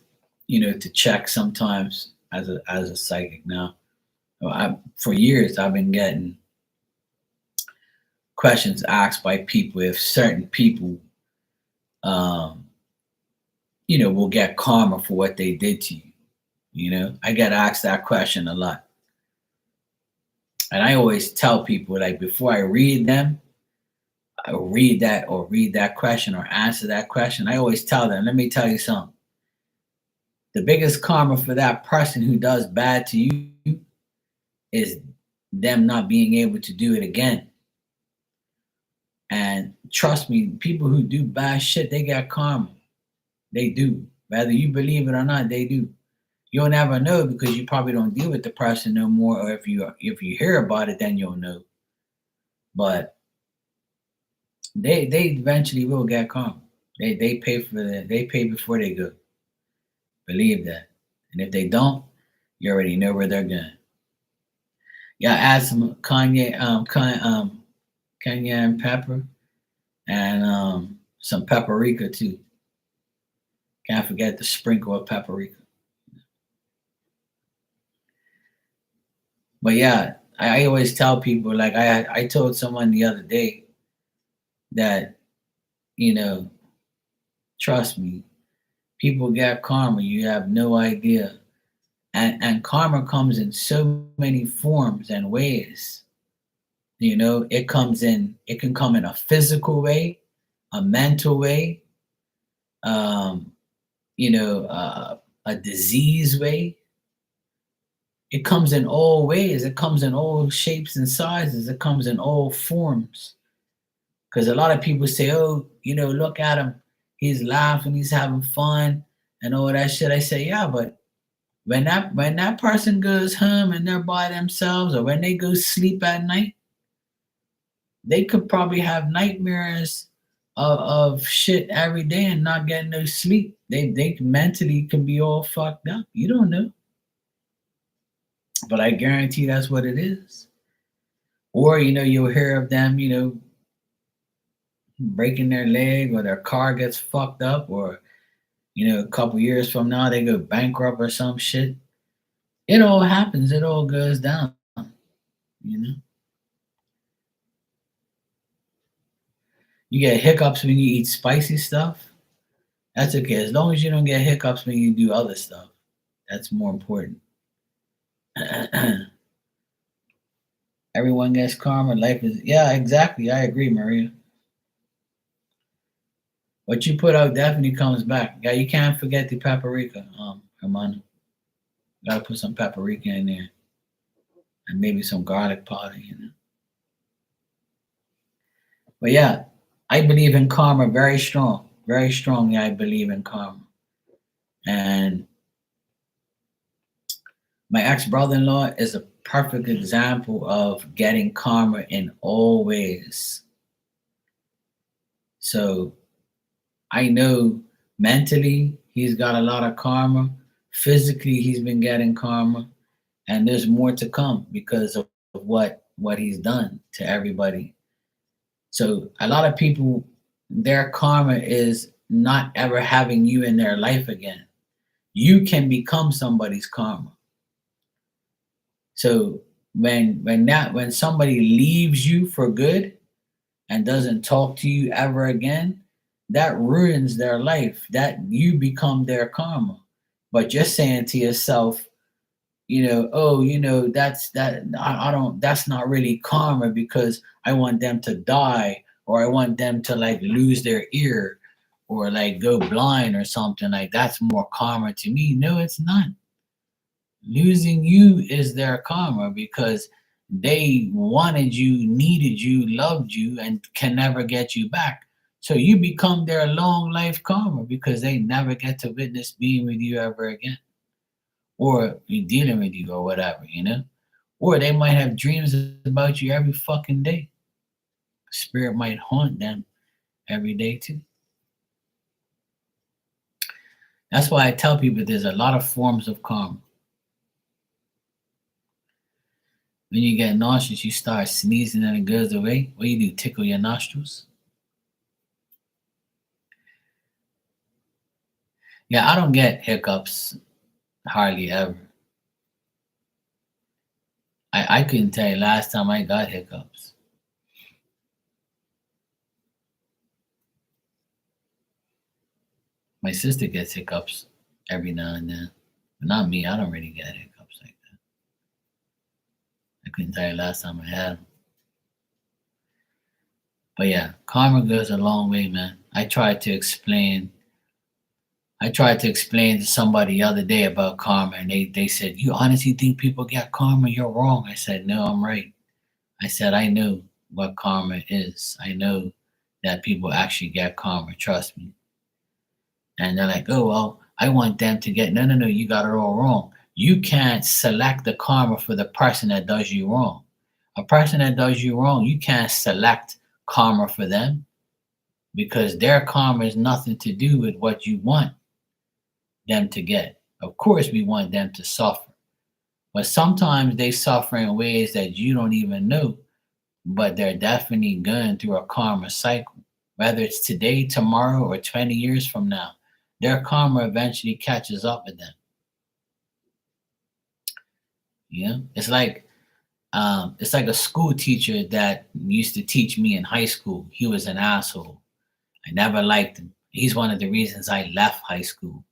to check sometimes as a psychic now. For years, I've been getting questions asked by people if certain people, um, will get karma for what they did to you. I get asked that question a lot, and I always tell people like before I read them, I read that question or answer that question. I always tell them, let me tell you something. The biggest karma for that person who does bad to you is them not being able to do it again. And trust me, people who do bad shit, they get karma. They do. Whether you believe it or not, they do. You'll never know because you probably don't deal with the person no more, or if you hear about it, then you'll know. But they eventually will get karma. They pay for that. They pay before they go. Believe that. And if they don't, you already know where they're going. Yeah, add some cayenne pepper and some paprika too. Can't forget the sprinkle of paprika. But yeah, I always tell people like I told someone the other day that you know trust me, people get karma. You have no idea, and karma comes in so many forms and ways. It can come in a physical way, a mental way, um, a disease way. It comes in all ways. It comes in all shapes and sizes. It comes in all forms. Because a lot of people say, "Oh, look at him. He's laughing. He's having fun, and all that shit." I say, "Yeah, but when that person goes home and they're by themselves, or when they go sleep at night, they could probably have nightmares of shit every day and not getting no sleep. They mentally can be all fucked up. You don't know, but I guarantee that's what it is. Or you'll hear of them, breaking their leg or their car gets fucked up, or a couple years from now they go bankrupt or some shit. It all happens. It all goes down. You know, you get hiccups when you eat spicy stuff. That's okay, as long as you don't get hiccups when you do other stuff. That's more important. Everyone gets karma. Life is, yeah, exactly. I agree, Maria. What you put out definitely comes back. Yeah, you can't forget the paprika, Hermano. Gotta put some paprika in there and maybe some garlic powder. But yeah, I believe in karma very strong. Very strongly I believe in karma. And My ex-brother-in-law is a perfect example of getting karma in all ways. So I know mentally he's got a lot of karma. Physically, he's been getting karma, and there's more to come because of what he's done to everybody. So a lot of people, their karma is not ever having you in their life again. You can become somebody's karma. So when somebody leaves you for good and doesn't talk to you ever again, that ruins their life. That you become their karma. But just saying to yourself, oh, I don't, that's not really karma because I want them to die or I want them to like lose their ear or like go blind or something like that's more karma to me. No, it's not. Losing you is their karma because they wanted you, needed you, loved you, and can never get you back. So you become their long life karma because they never get to witness being with you ever again or be dealing with you or whatever. Or they might have dreams about you every fucking day. Spirit might haunt them every day too. That's why I tell people there's a lot of forms of karma. When you get nauseous, you start sneezing and it goes away. What do you do? Tickle your nostrils? Yeah, I don't get hiccups hardly ever. I couldn't tell you last time I got hiccups. My sister gets hiccups every now and then, but not me. I don't really get hiccups like that. I couldn't tell you last time I had them. But yeah, karma goes a long way, man. I tried to explain to somebody the other day about karma, and they said, "You honestly think people get karma? You're wrong." I said, "No, I'm right." I said, "I know what karma is. I know that people actually get karma. Trust me." And they're like, "Oh, well, I want them to get." No, no, no. You got it all wrong. You can't select the karma for the person that does you wrong. A person that does you wrong, you can't select karma for them because their karma has nothing to do with what you want them to get. Of course, we want them to suffer, but sometimes they suffer in ways that you don't even know, but they're definitely going through a karma cycle. Whether it's today, tomorrow, or 20 years from now, their karma eventually catches up with them. It's like a school teacher that used to teach me in high school. He was an asshole. I never liked him. He's one of the reasons I left high school,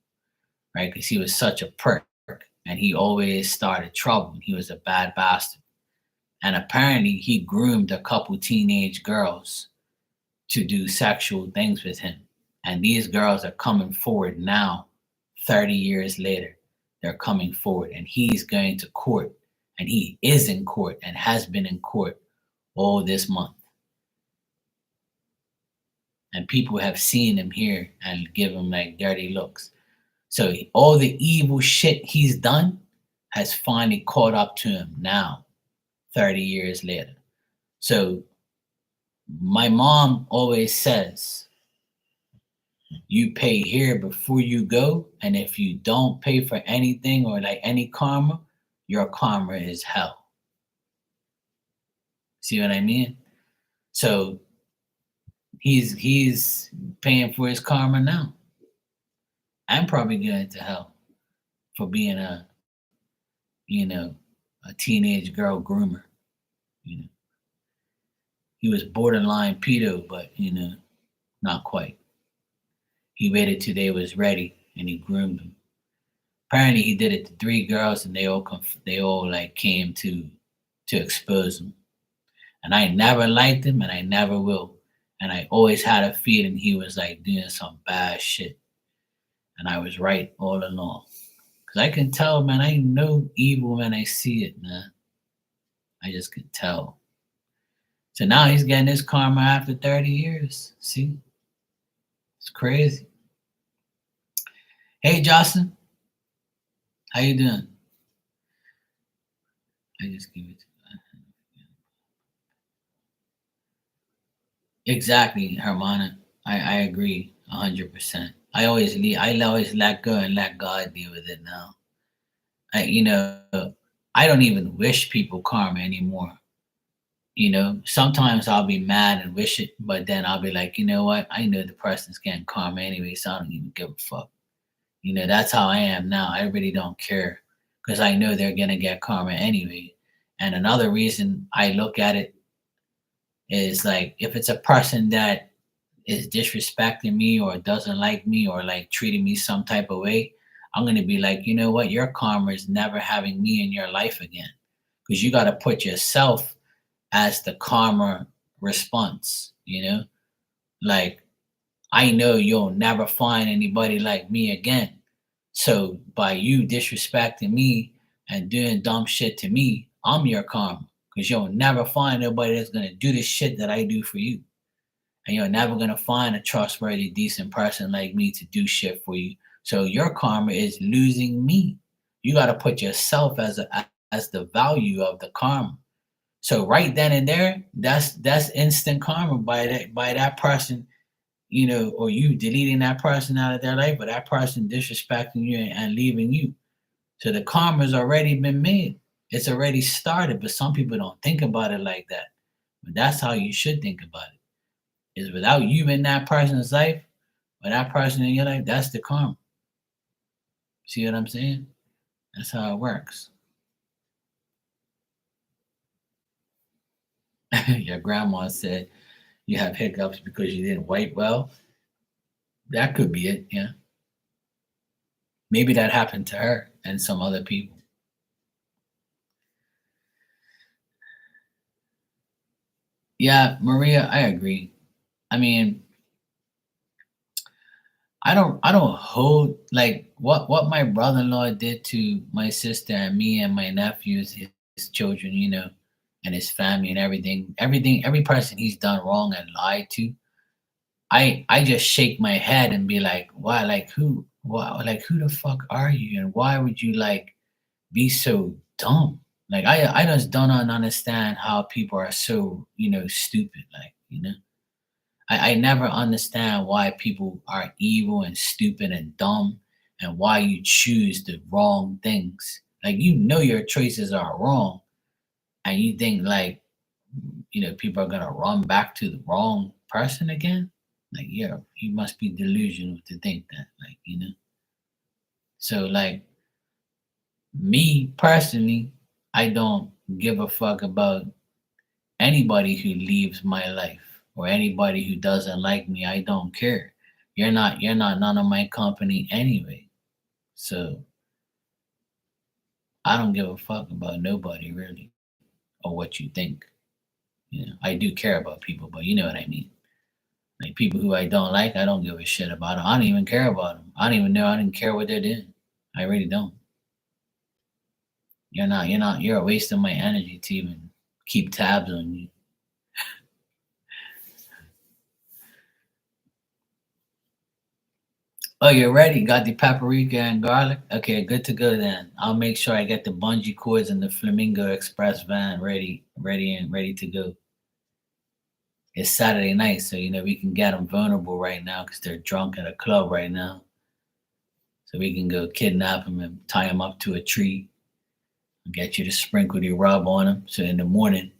right? Because he was such a prick and he always started trouble. He was a bad bastard. And apparently, he groomed a couple teenage girls to do sexual things with him. And these girls are coming forward now, 30 years later. They're coming forward, and he's going to court. And he is in court and has been in court all this month. And people have seen him here and give him like dirty looks. So all the evil shit he's done has finally caught up to him now, 30 years later. So my mom always says, you pay here before you go. And if you don't pay for anything or like any karma, your karma is hell. See what I mean? So he's paying for his karma now. I'm probably going to hell for being you know, a teenage girl groomer. You know, he was borderline pedo, but not quite. He waited till they was ready and he groomed them. Apparently, he did it to three girls, and they all like came to expose him. And I never liked him, and I never will. And I always had a feeling he was like doing some bad shit, and I was right all along. Cause I can tell, man. I know evil when I see it, man. I just can tell. So now he's getting his karma after 30 years. See, it's crazy. Hey, Jocelyn, how you doing? I just give it to exactly, Hermana. I agree 100%. I always let go and let God deal with it now. I don't even wish people karma anymore. Sometimes I'll be mad and wish it, but then I'll be like, you know what? I know the person's getting karma anyway, so I don't even give a fuck. That's how I am now. I really don't care because I know they're gonna get karma anyway. And another reason I look at it is like if it's a person that is disrespecting me or doesn't like me or like treating me some type of way, I'm gonna be like, you know what? Your karma is never having me in your life again. Because you gotta put yourself as the karma response, Like I know you'll never find anybody like me again. So by you disrespecting me and doing dumb shit to me, I'm your karma. Because you'll never find nobody that's gonna do the shit that I do for you. And you're never gonna find a trustworthy, decent person like me to do shit for you. So your karma is losing me. You gotta put yourself as the value of the karma. So right then and there, that's instant karma by that person, or you deleting that person out of their life, or that person disrespecting you and leaving you. So the karma's already been made. It's already started, but some people don't think about it like that. But that's how you should think about it. Is without you in that person's life, or that person in your life, that's the karma. See what I'm saying? That's how it works. Your grandma said you have hiccups because you didn't wipe well. That could be it, yeah. Maybe that happened to her and some other people. Yeah, Maria, I agree. I mean, I don't hold like what my brother-in-law did to my sister and me and my nephews, his children, and his family and everything, every person he's done wrong and lied to. I just shake my head and be like, why, like who the fuck are you, and why would you like be so dumb? Like I just don't understand how people are so stupid. Like I never understand why people are evil and stupid and dumb, and why you choose the wrong things. Like your choices are wrong, and you think like people are gonna run back to the wrong person again. Like yeah, you must be delusional to think that. So like me personally, I don't give a fuck about anybody who leaves my life or anybody who doesn't like me. I don't care. You're not none of my company anyway. So I don't give a fuck about nobody really, or what you think. I do care about people, but you know what I mean. Like people who I don't like, I don't give a shit about them. I don't even care about them. I don't even know. I didn't care what they did. I really don't. You're a waste of my energy to even keep tabs on you. Oh, you're ready. Got the paprika and garlic. Okay, good to go then. I'll make sure I get the bungee cords and the Flamingo Express van ready to go. It's Saturday night, so we can get them vulnerable right now because they're drunk at a club right now. So we can go kidnap them and tie them up to a tree and get you to sprinkle the rub on them. So in the morning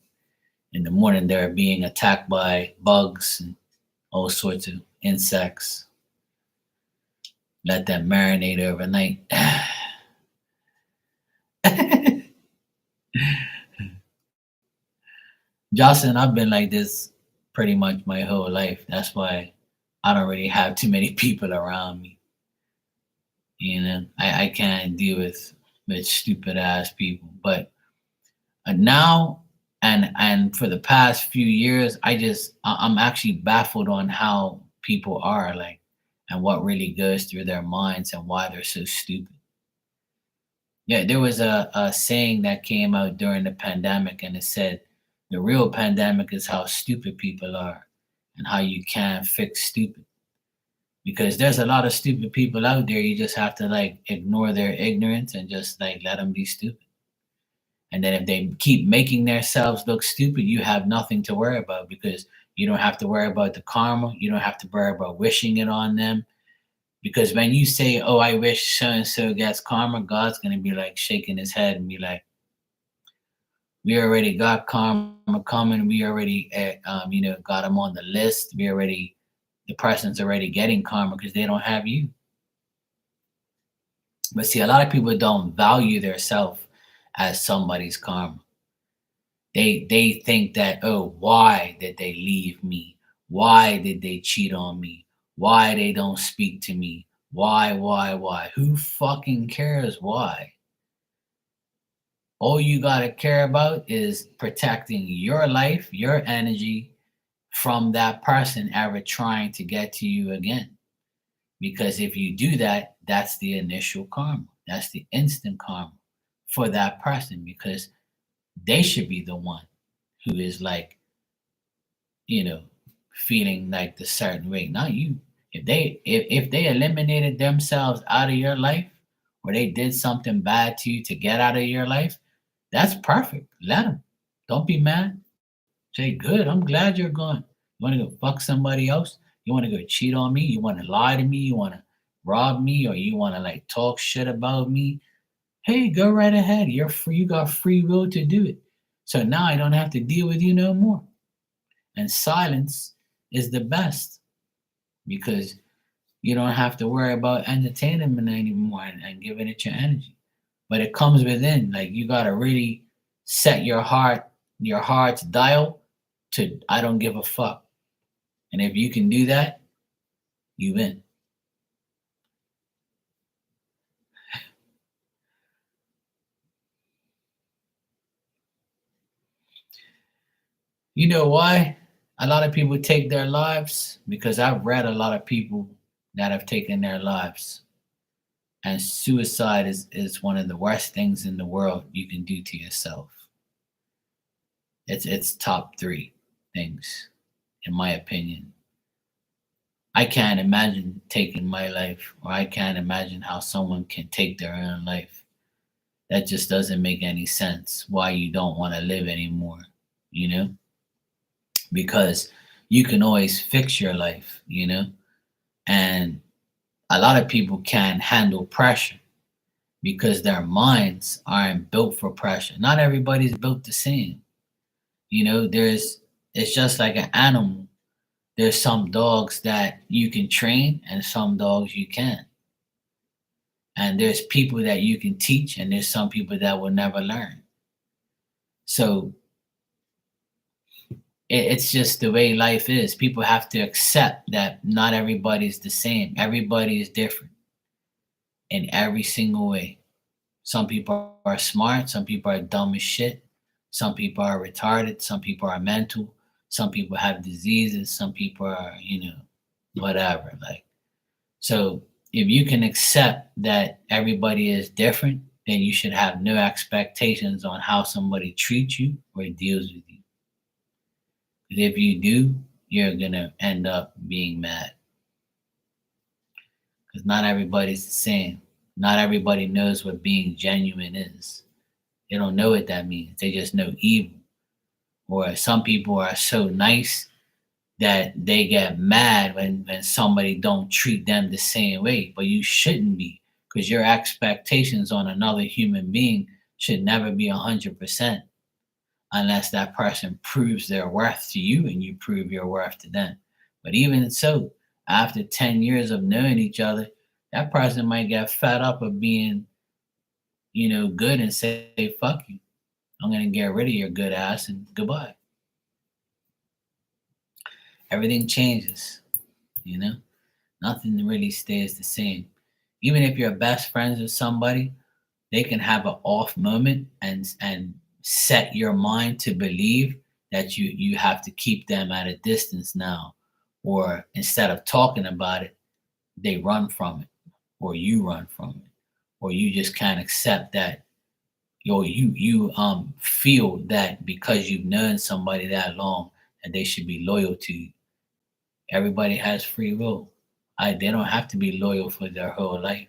they're being attacked by bugs and all sorts of insects. Let them marinate overnight. Jocelyn, I've been like this pretty much my whole life. That's why I don't really have too many people around me. I can't deal with stupid ass people. But now and for the past few years, I'm actually baffled on how people are like, and what really goes through their minds and why they're so stupid. Yeah, there was a saying that came out during the pandemic, and it said, the real pandemic is how stupid people are and how you can't fix stupid. Because there's a lot of stupid people out there. You just have to like ignore their ignorance and just like let them be stupid. And then if they keep making themselves look stupid, you have nothing to worry about because you don't have to worry about the karma. You don't have to worry about wishing it on them. Because when you say, "Oh, I wish so and so gets karma," God's gonna be like shaking his head and be like, "We already got karma coming. We already, got them on the list. The person's already getting karma because they don't have you." But see, a lot of people don't value their self as somebody's karma. They think that, oh, why did they leave me? Why did they cheat on me? Why they don't speak to me? Why? Who fucking cares why? All you gotta care about is protecting your life, your energy from that person ever trying to get to you again. Because if you do that, that's the initial karma. That's the instant karma for that person because they should be the one who is like, you know, feeling like the certain way, not you. If they eliminated themselves out of your life or they did something bad to you to get out of your life, that's perfect. Let them. Don't be mad. Say, good, I'm glad you're gone. You want to go fuck somebody else? You want to go cheat on me? You want to lie to me? You want to rob me? Or you want to like talk shit about me? Hey, go right ahead. You're free. You got free will to do it. So now I don't have to deal with you no more. And silence is the best because you don't have to worry about entertaining them anymore and giving it your energy. But it comes within. Like you gotta really set your heart's dial to I don't give a fuck. And if you can do that, you win. You know why a lot of people take their lives? Because I've read a lot of people that have taken their lives. And suicide is one of the worst things in the world you can do to yourself. It's top three things, in my opinion. I can't imagine taking my life, or I can't imagine how someone can take their own life. That just doesn't make any sense. Why you don't want to live anymore, you know? Because you can always fix your life, you know? And a lot of people can't handle pressure because their minds aren't built for pressure. Not everybody's built the same. You know, it's just like an animal. There's some dogs that you can train and some dogs you can't. And there's people that you can teach and there's some people that will never learn. So it's just the way life is. People have to accept that not everybody's the same. Everybody is different in every single way. Some people are smart, some people are dumb as shit, some people are retarded, some people are mental, some people have diseases, some people are, whatever. Like, so if you can accept that everybody is different, then you should have no expectations on how somebody treats you or deals with you. Because if you do, you're gonna end up being mad. Because not everybody's the same. Not everybody knows what being genuine is. They don't know what that means. They just know evil. Or some people are so nice that they get mad when somebody don't treat them the same way. But you shouldn't be, because your expectations on another human being should never be 100% unless that person proves their worth to you and you prove your worth to them. But even so, after 10 years of knowing each other, that person might get fed up of being, good and say, fuck you. I'm going to get rid of your good ass and goodbye. Everything changes, you know? Nothing really stays the same. Even if you're best friends with somebody, they can have an off moment and set your mind to believe that you have to keep them at a distance now. Or instead of talking about it, they run from it, or you run from it, or you just can't accept that you feel that because you've known somebody that long that they should be loyal to you. Everybody has free will. They don't have to be loyal for their whole life.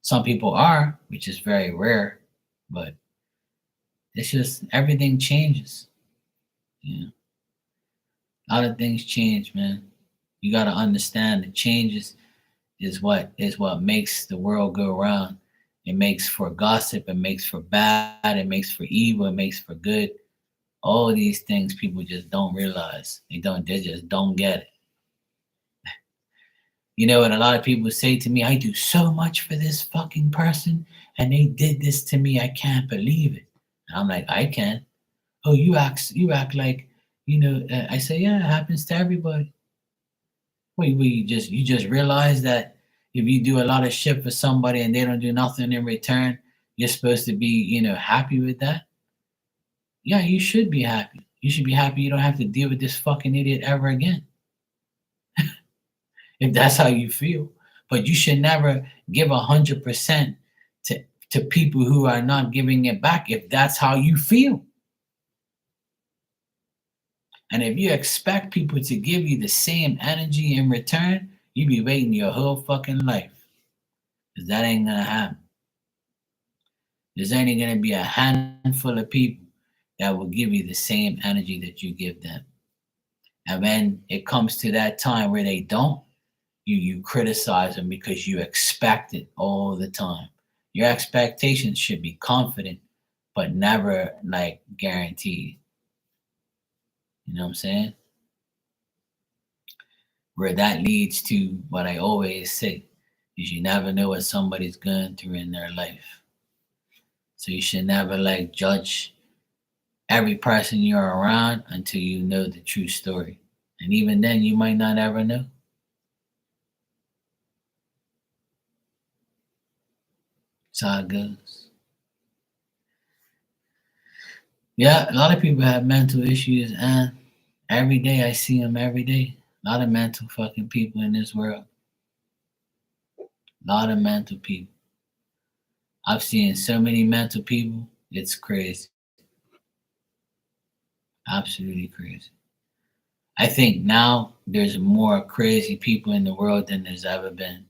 Some people are, which is very rare, but It's just everything changes. You know, a lot of things change, man. You got to understand the changes is what makes the world go round. It makes for gossip. It makes for bad. It makes for evil. It makes for good. All these things people just don't realize. They don't. They just don't get it. You know, and a lot of people say to me, "I do so much for this fucking person, and they did this to me. I can't believe it." And I'm like, I can. Oh, you act like, I say, yeah, it happens to everybody. Wait, you just realize that if you do a lot of shit for somebody and they don't do nothing in return, you're supposed to be, happy with that? Yeah, you should be happy. You should be happy you don't have to deal with this fucking idiot ever again, if that's how you feel. But you should never give 100% to people who are not giving it back if that's how you feel. And if you expect people to give you the same energy in return, you be waiting your whole fucking life. Because that ain't gonna happen. There's only gonna be a handful of people that will give you the same energy that you give them. And when it comes to that time where they don't, you criticize them because you expect it all the time. Your expectations should be confident, but never like guaranteed. You know what I'm saying? Where that leads to what I always say is you never know what somebody's going through in their life. So you should never like judge every person you're around until you know the true story. And even then you might not ever know. That's how it goes. Yeah, a lot of people have mental issues, and every day I see them every day. A lot of mental fucking people in this world. A lot of mental people. I've seen so many mental people. It's crazy. Absolutely crazy. I think now there's more crazy people in the world than there's ever been.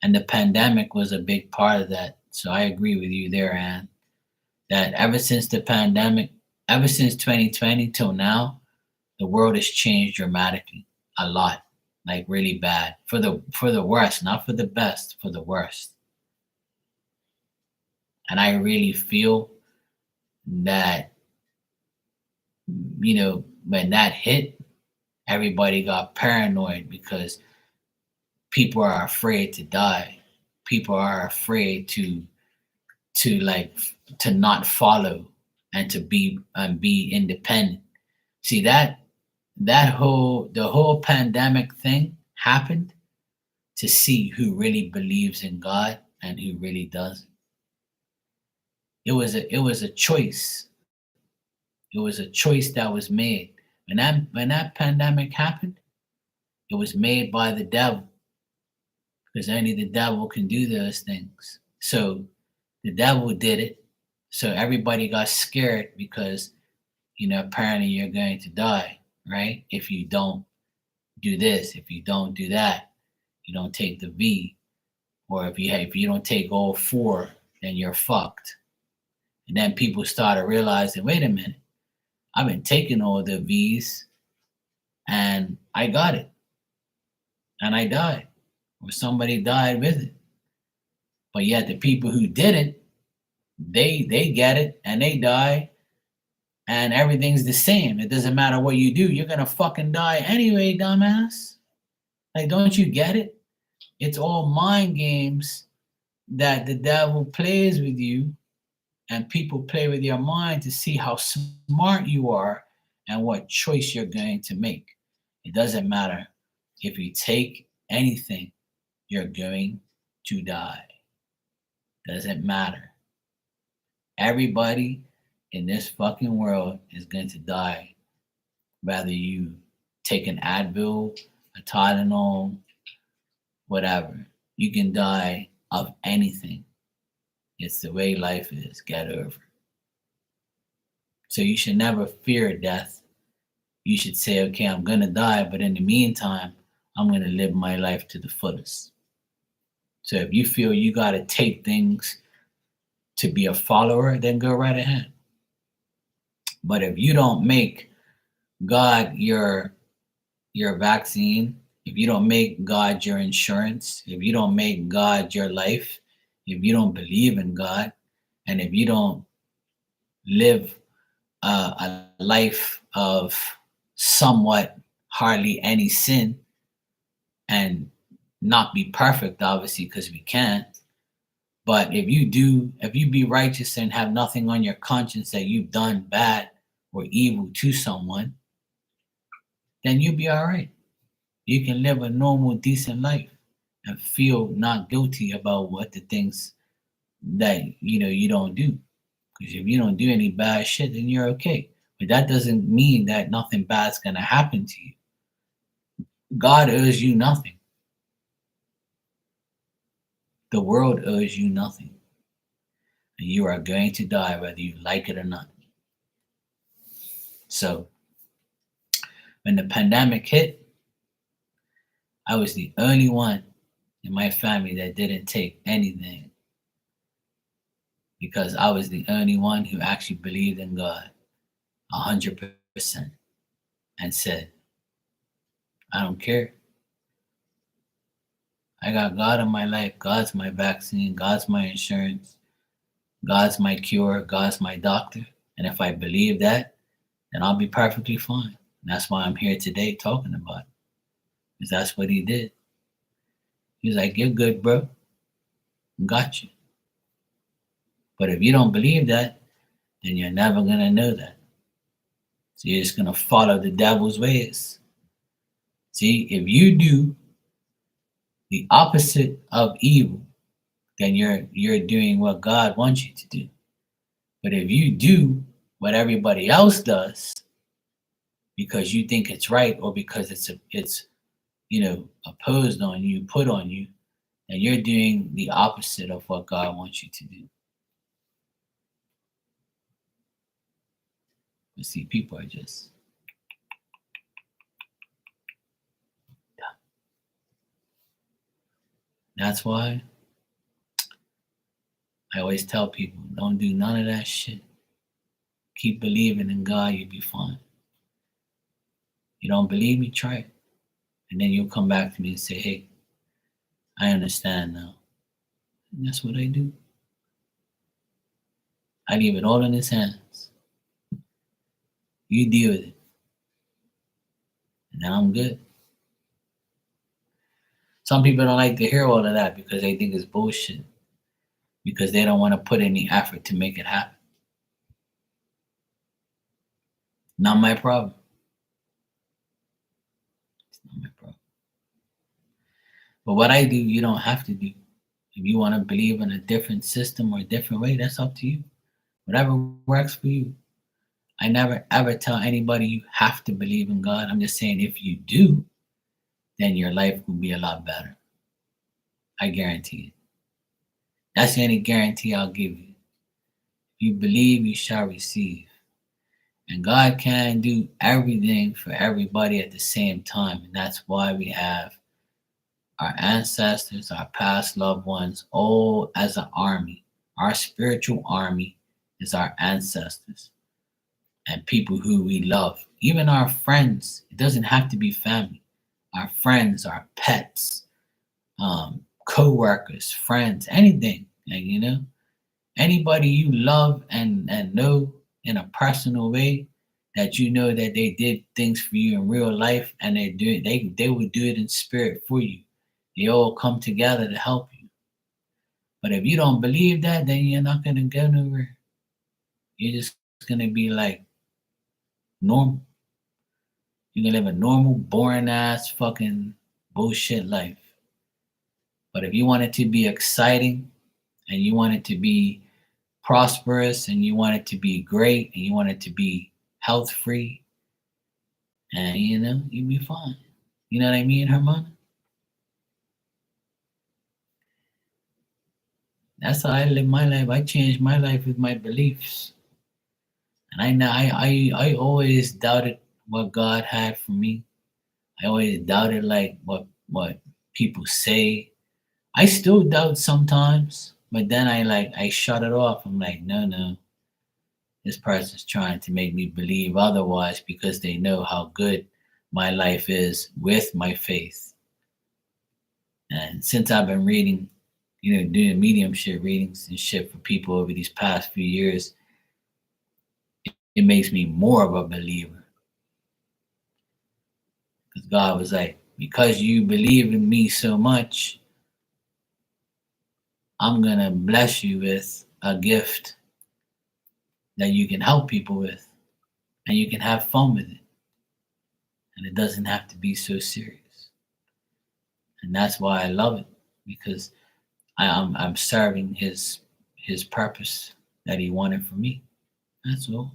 And the pandemic was a big part of that. So I agree with you there, Ann, that ever since the pandemic, ever since 2020 till now, the world has changed dramatically. A lot. Like really bad. For the worst, not for the best, for the worst. And I really feel that, when that hit, everybody got paranoid because people are afraid to die. People are afraid to to not follow and to be independent. See the whole pandemic thing happened to see who really believes in God and who really doesn't. It was a choice. It was a choice that was made. When that pandemic happened, it was made by the devil because only the devil can do those things. So the devil did it. So everybody got scared because, apparently you're going to die, right? If you don't do this, if you don't do that, you don't take the V, or if you don't take all four, then you're fucked. And then people started realizing, wait a minute, I've been taking all the V's and I got it and I died, or somebody died with it. But yet the people who didn't, they get it and they die, and everything's the same. It doesn't matter what you do, you're gonna fucking die anyway, dumbass. Like, don't you get it? It's all mind games that the devil plays with you, and people play with your mind to see how smart you are and what choice you're going to make. It doesn't matter. If you take anything, you're going to die. Doesn't matter. Everybody in this fucking world is going to die, whether you take an Advil, a Tylenol, whatever. You can die of anything. It's the way life is. Get over it. So you should never fear death. You should say, okay, I'm going to die, but in the meantime, I'm going to live my life to the fullest. So if you feel you got to take things to be a follower, then go right ahead. But if you don't make God your vaccine, if you don't make God your insurance, if you don't make God your life, if you don't believe in God, and if you don't live a life of somewhat hardly any sin and not be perfect, obviously, because we can't. But if you do, if you be righteous and have nothing on your conscience that you've done bad or evil to someone, then you'll be all right. You can live a normal, decent life and feel not guilty about what the things that you don't do. Because if you don't do any bad shit, then you're okay. But that doesn't mean that nothing bad's gonna happen to you. God owes you nothing. The world owes you nothing. And you are going to die whether you like it or not. So when the pandemic hit, I was the only one in my family that didn't take anything because I was the only one who actually believed in God 100% and said, I don't care. I got God in my life. God's my vaccine. God's my insurance. God's my cure. God's my doctor. And if I believe that, then I'll be perfectly fine. And that's why I'm here today talking about it. Because that's what he did. He's like, you're good, bro. Got you. But if you don't believe that, then you're never going to know that. So you're just going to follow the devil's ways. See, if you do the opposite of evil, then you're doing what God wants you to do. But if you do what everybody else does because you think it's right or because it's opposed on you, put on you, then you're doing the opposite of what God wants you to do. But see, people are just dumb. That's why I always tell people, don't do none of that shit. Keep believing in God, you'll be fine. You don't believe me, try it. And then you'll come back to me and say, hey, I understand now. And that's what I do. I leave it all in his hands. You deal with it. And then I'm good. Some people don't like to hear all of that because they think it's bullshit. Because they don't want to put any effort to make it happen. Not my problem. It's not my problem. But what I do, you don't have to do. If you want to believe in a different system or a different way, that's up to you. Whatever works for you. I never ever tell anybody you have to believe in God. I'm just saying if you do, then your life will be a lot better. I guarantee it. That's the only guarantee I'll give you. If you believe, you shall receive. And God can do everything for everybody at the same time. And that's why we have our ancestors, our past loved ones, all as an army. Our spiritual army is our ancestors and people who we love. Even our friends. It doesn't have to be family. Our friends, our pets, co-workers, friends, anything. Like, anybody you love and know in a personal way that you know that they did things for you in real life and they would do it in spirit for you. They all come together to help you. But if you don't believe that, then you're not gonna go nowhere. You're just gonna be like normal. You're gonna live a normal, boring ass fucking bullshit life. But if you want it to be exciting and you want it to be prosperous and you want it to be great and you want it to be health free, and you'll be fine. You know what I mean, Hermana? That's how I live my life. I changed my life with my beliefs. And I know I always doubted what God had for me. I always doubted like what people say. I still doubt sometimes, but then I shut it off. I'm like, no. This person's trying to make me believe otherwise because they know how good my life is with my faith. And since I've been reading, doing mediumship readings and shit for people over these past few years, it makes me more of a believer. Because God was like, because you believe in me so much, I'm going to bless you with a gift that you can help people with and you can have fun with it. And it doesn't have to be so serious. And that's why I love it, because I'm serving his purpose that he wanted for me. That's all.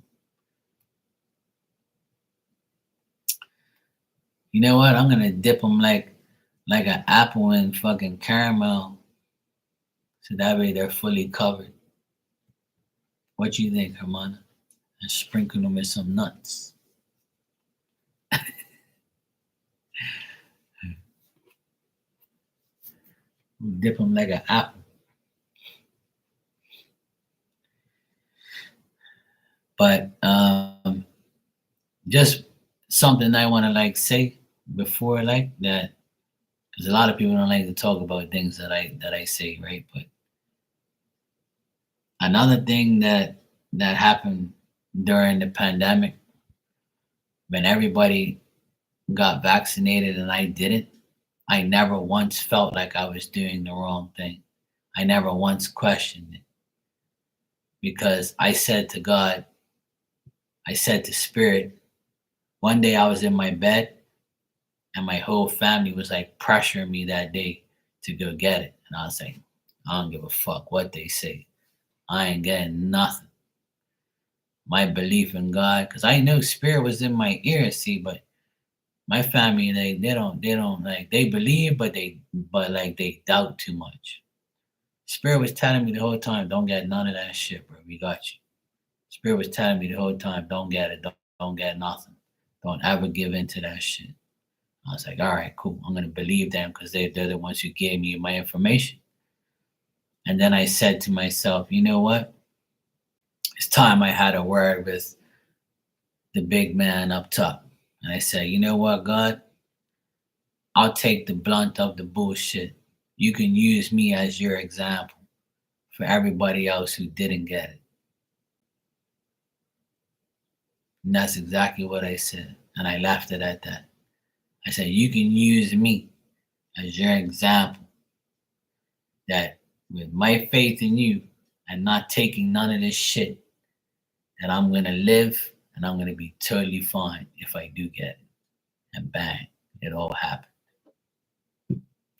You know what? I'm gonna dip them like an apple in fucking caramel, so that way they're fully covered. What you think, Hermana? And sprinkle them with some nuts. Dip them like an apple. But just something I want to say before that, because a lot of people don't like to talk about things that I say, right? But another thing that happened during the pandemic, when everybody got vaccinated and I didn't, I never once felt like I was doing the wrong thing. I never once questioned it, because I said to God, I said to Spirit, one day I was in my bed and my whole family was like pressuring me that day to go get it. And I was like, I don't give a fuck what they say. I ain't getting nothing. My belief in God, because I know Spirit was in my ear, see, but my family, they don't they believe, but they doubt too much. Spirit was telling me the whole time, don't get none of that shit, bro. We got you. Spirit was telling me the whole time, don't get it, don't get nothing. Don't ever give in to that shit. I was like, all right, cool. I'm gonna believe them because they're the ones who gave me my information. And then I said to myself, you know what? It's time I had a word with the big man up top. And I said, you know what, God? I'll take the blunt of the bullshit. You can use me as your example for everybody else who didn't get it. And that's exactly what I said. And I left it at that. I said, you can use me as your example, that with my faith in you and not taking none of this shit, that I'm going to live and I'm going to be totally fine if I do get it. And bang, it all happened.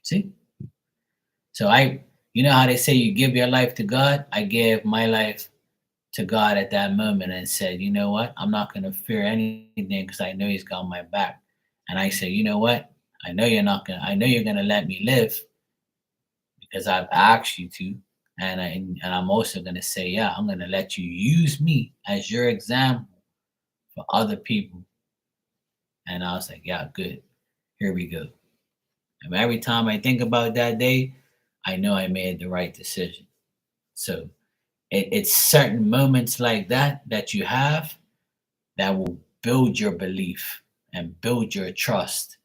See? So you know how they say you give your life to God? I gave my life to God at that moment and said, you know what? I'm not going to fear anything because I know he's got my back. And I said, you know what? I know you're going to let me live because I've asked you to. And I'm also going to say, yeah, I'm going to let you use me as your example for other people. And I was like, yeah, good. Here we go. And every time I think about that day, I know I made the right decision. So it's certain moments like that you have that will build your belief and build your trust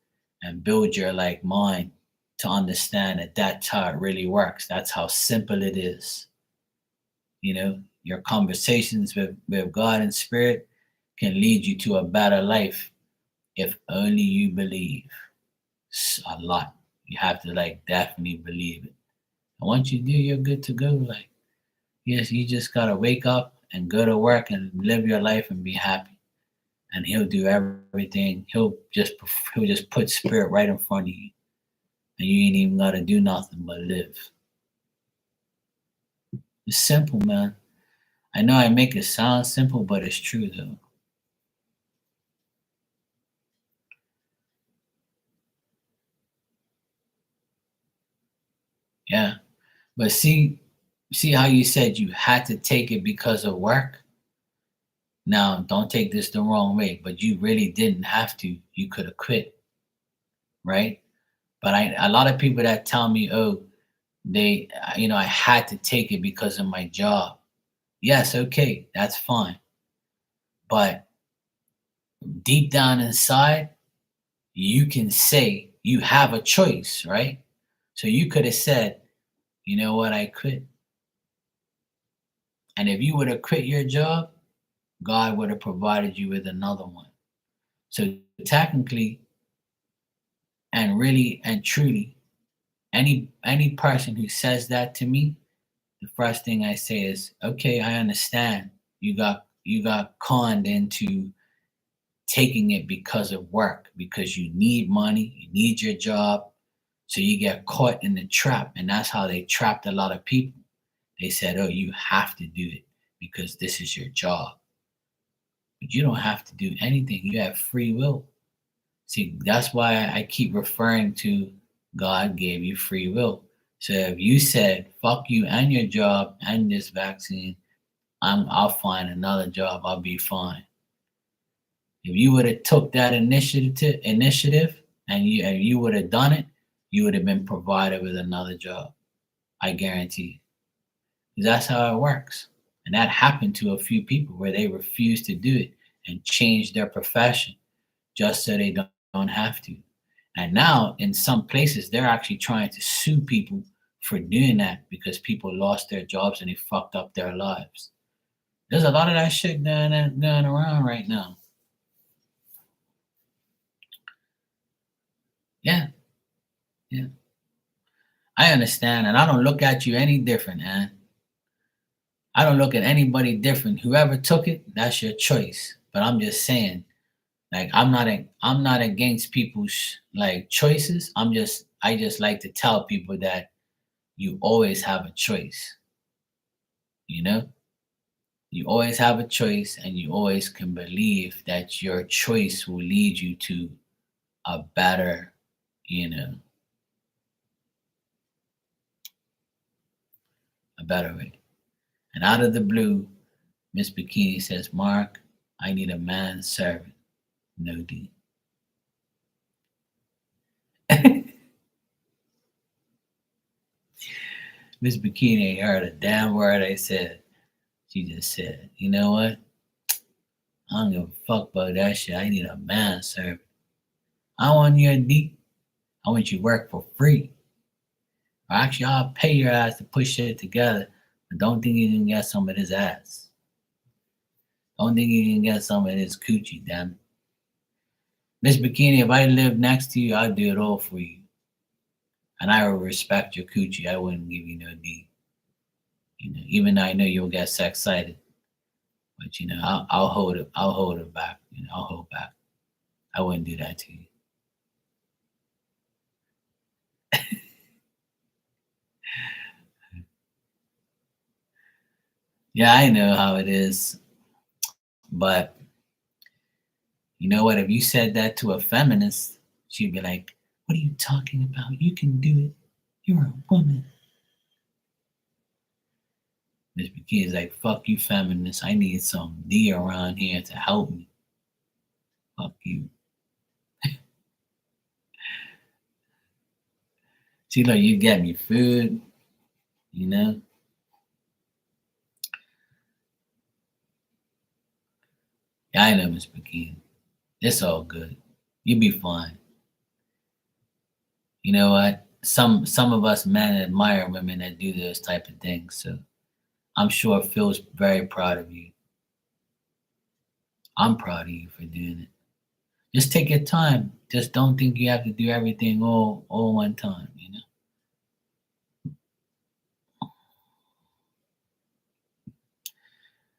and build your mind to understand that that's how it really works. That's how simple it is. Your conversations with God and Spirit can lead you to a better life if only you believe. A lot. You have to definitely believe it. And once you do, you're good to go. Yes, you just gotta wake up and go to work and live your life and be happy. And he'll do everything. He'll just put Spirit right in front of you. And you ain't even gotta do nothing but live. It's simple, man. I know I make it sound simple, but it's true though. Yeah. But see how you said you had to take it because of work? Now, don't take this the wrong way, but you really didn't have to. You could have quit, right? But a lot of people that tell me, oh, I had to take it because of my job. Yes, okay, that's fine. But deep down inside, you can say you have a choice, right? So you could have said, you know what, I quit. And if you would have quit your job, God would have provided you with another one. So technically and really and truly, any person who says that to me, the first thing I say is, okay, I understand. You got conned into taking it because of work, because you need money, you need your job. So you get caught in the trap. And that's how they trapped a lot of people. They said, oh, you have to do it because this is your job. But you don't have to do anything. You have free will. See, that's why I keep referring to God gave you free will. So if you said, fuck you and your job and this vaccine, I'll find another job, I'll be fine. If you would have took that initiative and you would have done it, you would have been provided with another job. I guarantee you. That's how it works. And that happened to a few people where they refused to do it and change their profession just so they don't have to. And now in some places they're actually trying to sue people for doing that because people lost their jobs and they fucked up their lives. There's a lot of that shit going around right now. Yeah, yeah. I understand, and I don't look at you any different, man. I don't look at anybody different. Whoever took it, that's your choice. But I'm just saying, like, I'm not against people's like choices. I just like to tell people that you always have a choice. You know, you always have a choice, and you always can believe that your choice will lead you to a better, you know, a better way. And out of the blue, Miss Bikini says, Mark, I need a man servant. No D. Miss Bikini ain't heard a damn word I said. She just said, you know what? I don't give a fuck about that shit. I need a man servant. I want you a D. I want you to work for free. Or actually, I'll pay your ass to put shit together. But don't think you can get some of this ass. Don't think you can get some of this coochie, damn it. Miss Bikini, if I lived next to you, I'd do it all for you. And I would respect your coochie. I wouldn't give you no D. You know, even though I know you'll get so excited. But you know, I'll hold it. I'll hold it back. You know, I'll hold back. I wouldn't do that to you. Yeah, I know how it is. But you know what? If you said that to a feminist, she'd be like, "What are you talking about? You can do it. You're a woman." Miss McKee is like, "Fuck you, feminist. I need some D around here to help me. Fuck you." She like, "You get me food, you know." Yeah, I know, Miss McKee. It's all good. You'll be fine. You know what? Some of us men admire women that do those type of things. So I'm sure Phil's very proud of you. I'm proud of you for doing it. Just take your time. Just don't think you have to do everything all one time, you know.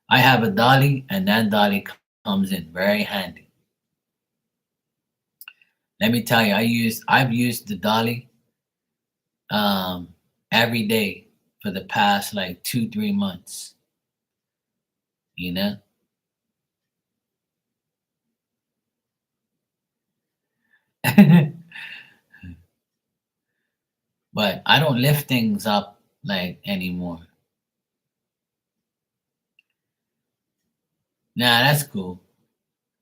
I have a dolly and that dolly comes in very handy. Let me tell you, I've used the dolly um every day for the past like 2, 3 months, you know? But I don't lift things up like anymore. Nah, that's cool.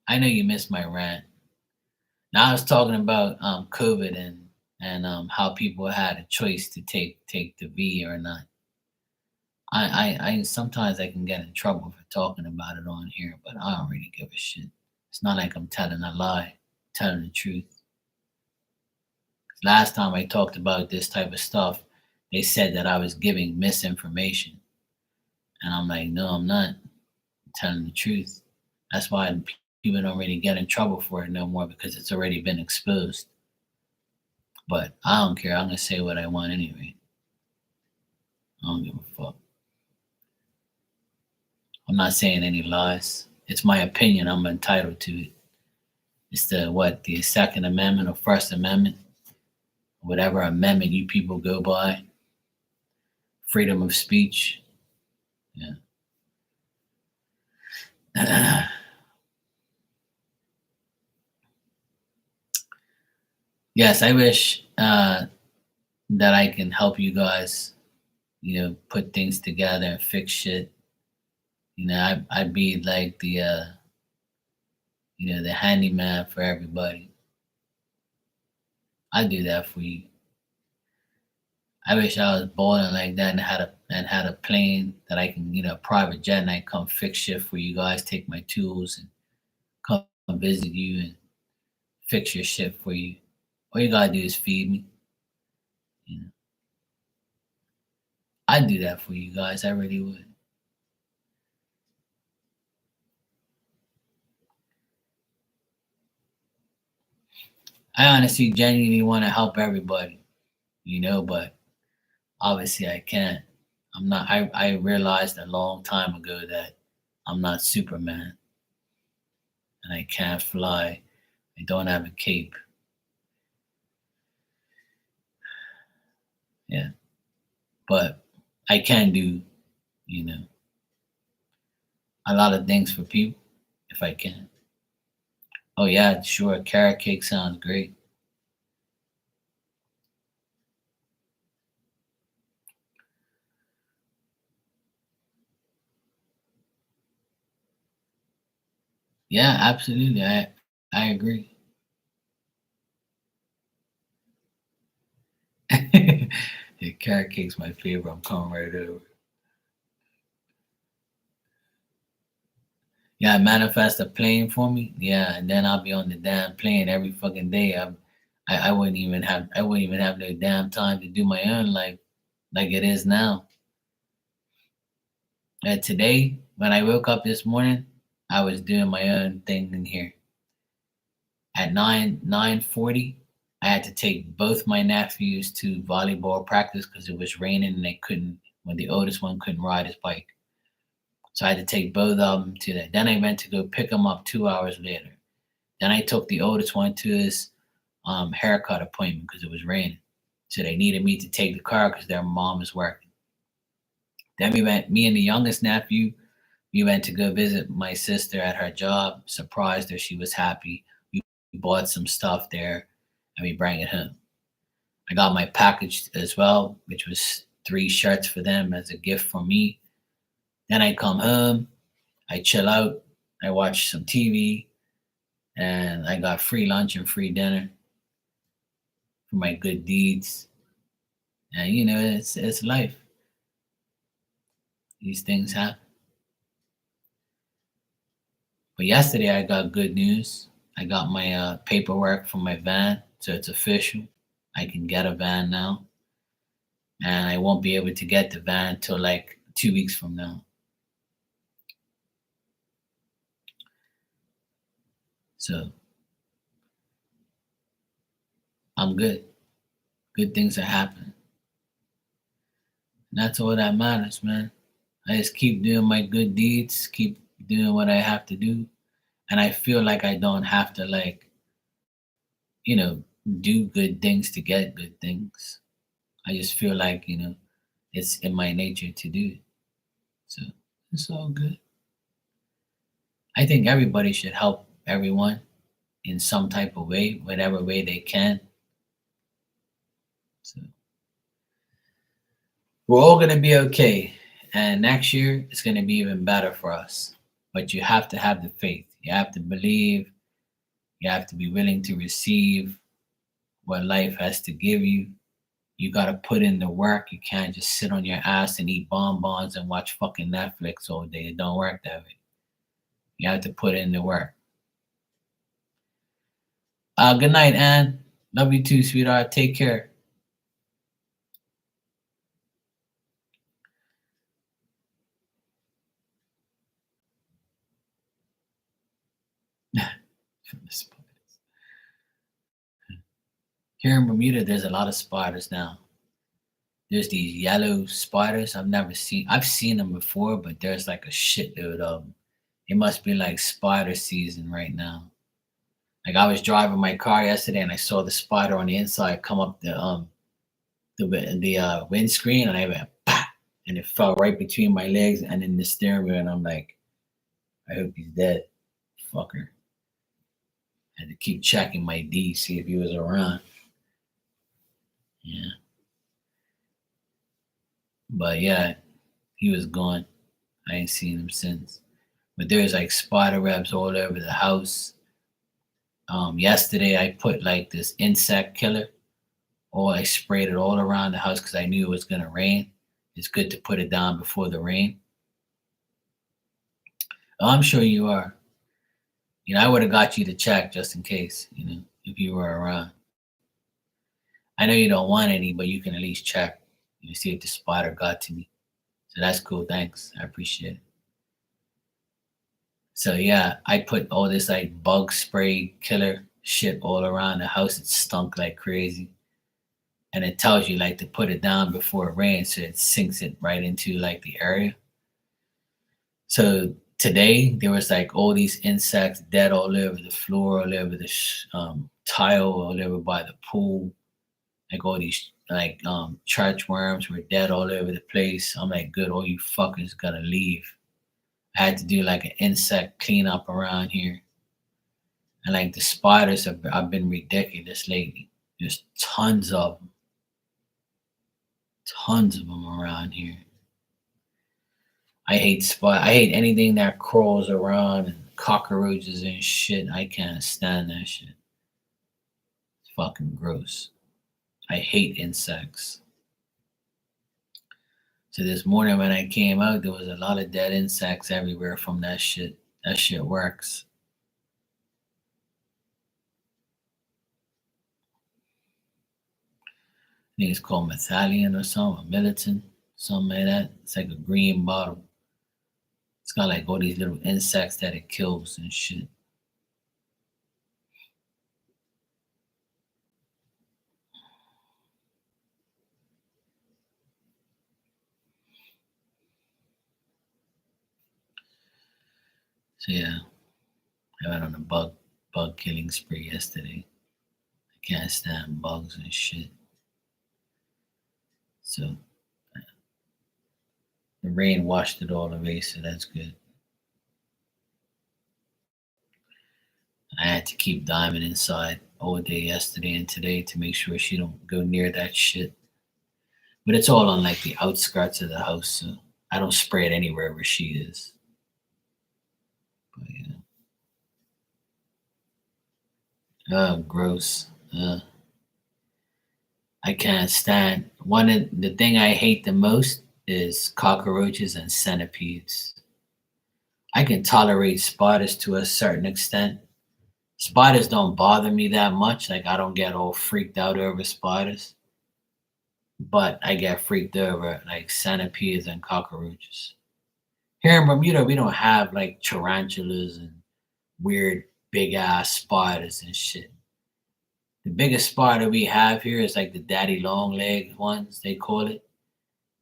I know you missed my rant. Now I was talking about COVID and how people had a choice to take the V or not. I sometimes I can get in trouble for talking about it on here, but I don't really give a shit. It's not like I'm telling a lie, telling the truth. Last time I talked about this type of stuff, they said that I was giving misinformation. And I'm like, no, I'm not. I'm telling the truth. That's why people don't really get in trouble for it no more because it's already been exposed. But I don't care. I'm going to say what I want anyway. I don't give a fuck. I'm not saying any lies. It's my opinion. I'm entitled to it. It's the Second Amendment or First Amendment, whatever amendment you people go by. Freedom of speech. Yeah. Yes, I wish that I can help you guys, put things together and fix shit. I'd be like the handyman for everybody. I'd do that for you. I wish I was balling like that and had a plane that I can, private jet, and I come fix shit for you guys, take my tools and come visit you and fix your shit for you. All you gotta do is feed me. You know, I'd do that for you guys. I really would. I honestly, genuinely want to help everybody, but obviously I can't. I'm not. I realized a long time ago that I'm not Superman and I can't fly. I don't have a cape. Yeah, but I can do, you know, a lot of things for people if I can. Oh yeah, sure. Carrot cake sounds great. Yeah, absolutely. I agree. Yeah, carrot cake's my favorite. I'm coming right over. Yeah, manifest a plane for me. Yeah, and then I'll be on the damn plane every fucking day. I wouldn't even have no damn time to do my own life like it is now. And today, when I woke up this morning, I was doing my own thing in here. At 9:40, I had to take both my nephews to volleyball practice because it was raining and they couldn't. When the oldest one couldn't ride his bike, so I had to take both of them to that. Then I went to go pick them up 2 hours later. Then I took the oldest one to his haircut appointment because it was raining. So they needed me to take the car because their mom is working. Then me and the youngest nephew, we went to go visit my sister at her job, surprised her. She was happy. We bought some stuff there and we bring it home. I got my package as well, which was 3 shirts for them as a gift for me. Then I come home, I chill out, I watch some TV, and I got free lunch and free dinner for my good deeds. And it's life. These things happen. But yesterday I got good news. I got my paperwork for my van, so it's official. I can get a van now, and I won't be able to get the van till like 2 weeks from now. So I'm good. Good things are happening. And that's all that matters, man. I just keep doing my good deeds, keep doing what I have to do, and I feel like I don't have to you know, do good things to get good things. I just feel like, it's in my nature to do it. So it's all good. I think everybody should help everyone in some type of way, whatever way they can. So we're all gonna be okay. And next year it's gonna be even better for us. But you have to have the faith. You have to believe. You have to be willing to receive what life has to give you. You gotta put in the work. You can't just sit on your ass and eat bonbons and watch fucking Netflix all day. It don't work that way. You have to put in the work. Good night, Ann. Love you too, sweetheart. Take care. Here in Bermuda, there's a lot of spiders now. There's these yellow spiders I've never seen. I've seen them before, but there's like a shitload of them. It must be like spider season right now. Like I was driving my car yesterday and I saw the spider on the inside come up the windscreen and I went bah! And it fell right between my legs and in the steering wheel and I'm like, I hope he's dead, fucker. Had to keep checking my D, see if he was around. Yeah, but yeah, he was gone. I ain't seen him since. But there's like spider webs all over the house. Yesterday I put like this insect killer. Oh, I sprayed it all around the house because I knew it was gonna rain. It's good to put it down before the rain. Oh, I'm sure you are. I would have got you to check just in case, if you were around. I know you don't want any, but you can at least check. See if the spider got to me. So that's cool. Thanks. I appreciate it. So yeah, I put all this like bug spray killer shit all around the house. It stunk like crazy. And it tells you like to put it down before it rains so it sinks it right into like the area. So today there was like all these insects dead all over the floor, all over the tile, all over by the pool. Like all these like church worms were dead all over the place. I'm like, good, all you fuckers gotta leave. I had to do like an insect cleanup around here. And like the spiders have been ridiculous lately. There's tons of them around here. I hate anything that crawls around and cockroaches and shit. I can't stand that shit. It's fucking gross. I hate insects. So this morning when I came out, there was a lot of dead insects everywhere from that shit. That shit works. I think it's called methalion or something, or militant, something like that. It's like a green bottle. It's got like all these little insects that it kills and shit. So yeah, I went on a bug killing spree yesterday. I can't stand bugs and shit. So the rain washed it all away, so that's good. I had to keep Diamond inside all day yesterday and today to make sure she don't go near that shit. But it's all on like the outskirts of the house, so I don't spray it anywhere where she is. But yeah. Oh, gross. I can't stand one of the thing I hate the most is cockroaches and centipedes. I can tolerate spiders to a certain extent. Spiders don't bother me that much. Like I don't get all freaked out over spiders, but I get freaked over like centipedes and cockroaches. Here in Bermuda, we don't have like tarantulas and weird big ass spiders and shit. The biggest spider we have here is like the daddy long legs ones, they call it.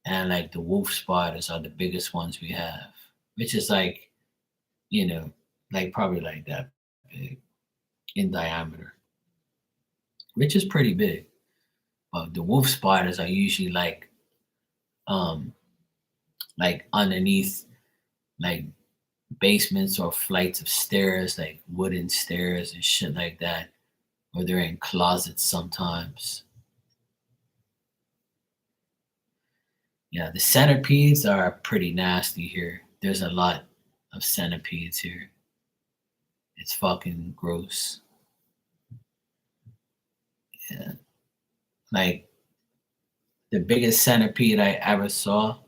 And like the wolf spiders are the biggest ones we have, which is like, you know, like probably like that big in diameter, which is pretty big. But the wolf spiders are usually um like underneath like basements or flights of stairs, like wooden stairs and shit like that, or they're in closets sometimes. Yeah, the centipedes are pretty nasty here. There's a lot of centipedes here. It's fucking gross. Yeah. Like The biggest centipede I ever saw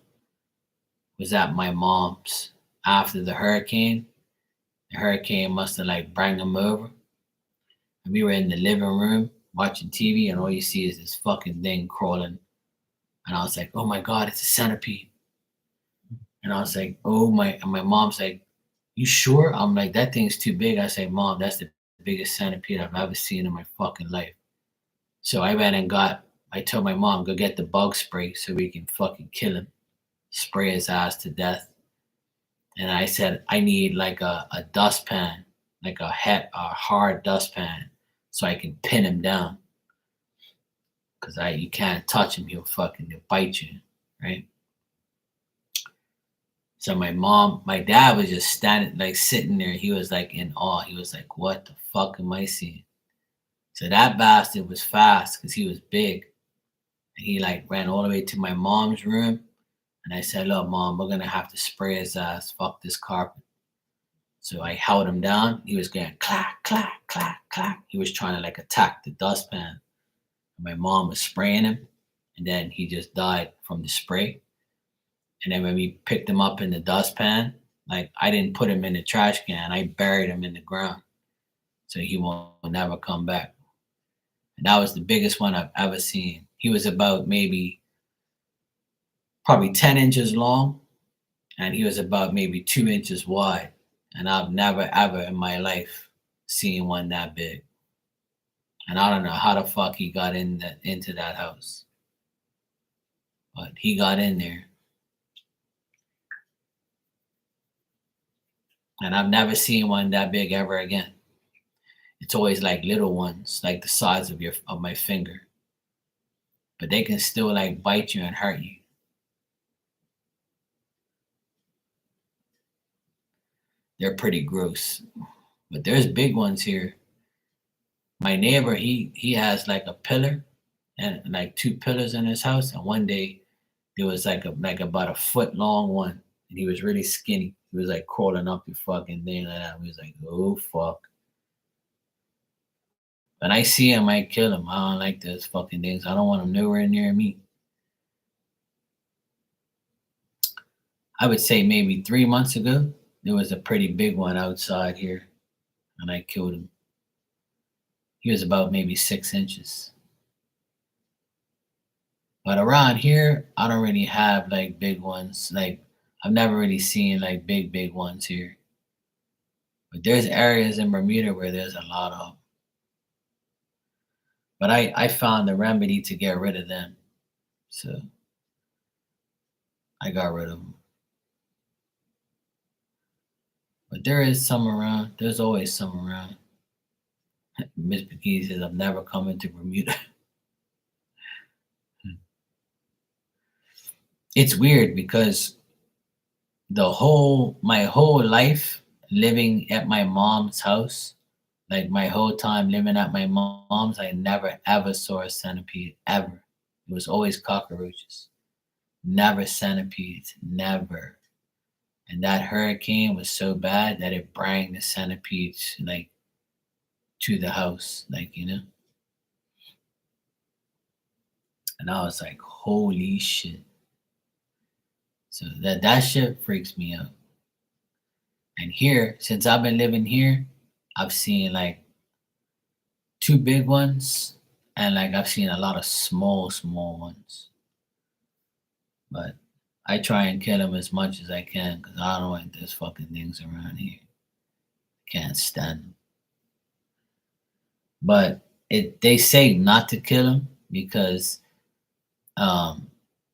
was at my mom's after the hurricane. The hurricane must have like bring them over. And we were in the living room watching TV, and all you see is this fucking thing crawling. And I was like, "Oh my god, it's a centipede!" And I was like, "Oh my!" And my mom's like, "You sure?" I'm like, "That thing's too big." I say, "Mom, that's the biggest centipede I've ever seen in my fucking life." So I went and got. I told my mom, "Go get the bug spray so we can fucking kill him, spray his ass to death." And I said, "I need like a dustpan, like a hard dustpan, so I can pin him down, because I you can't touch him; he'll bite you, right?" So my dad was just standing, like sitting there. He was like in awe. He was like, "What the fuck am I seeing?" So that bastard was fast because he was big. And he like ran all the way to my mom's room. And I said, "Look, mom, we're gonna have to spray his ass. Fuck this carpet." So I held him down. He was going clack, clack, clack, clack. He was trying to like attack the dustpan. My mom was spraying him, and then he just died from the spray. And then when we picked him up in the dustpan, like I didn't put him in the trash can. I buried him in the ground so he won't never come back. And that was the biggest one I've ever seen. He was about maybe probably 10 inches long, and he was about maybe 2 inches wide. And I've never ever in my life seen one that big. And I don't know how the fuck he got into that house, but he got in there. And I've never seen one that big ever again. It's always like little ones, like the size of my finger, but they can still like bite you and hurt you. They're pretty gross, but there's big ones here. My neighbor, he has like a pillar and like two pillars in his house, and one day there was like about a foot long one, and he was really skinny. He was like crawling up the fucking thing like that. We was like, "Oh fuck." When I see him, I kill him. I don't like those fucking things. I don't want him nowhere near me. I would say maybe 3 months ago, there was a pretty big one outside here, and I killed him. He was about maybe 6 inches. But around here, I don't really have like big ones. Like I've never really seen like big ones here. But there's areas in Bermuda where there's a lot of 'em. But I found the remedy to get rid of them. So I got rid of them. But there is some around. There's always some around. Miss Bikini says, "I'm never coming to Bermuda." It's weird because my whole life living at my mom's house, like my whole time living at my mom's, I never ever saw a centipede ever. It was always cockroaches, never centipedes, never. And that hurricane was so bad that it brought the centipedes like to the house, like And I was like, holy shit. So that shit freaks me out. And here, since I've been living here, I've seen like two big ones, and like I've seen a lot of small ones. But I try and kill them as much as I can because I don't like those fucking things around here. Can't stand them. But they say not to kill them because um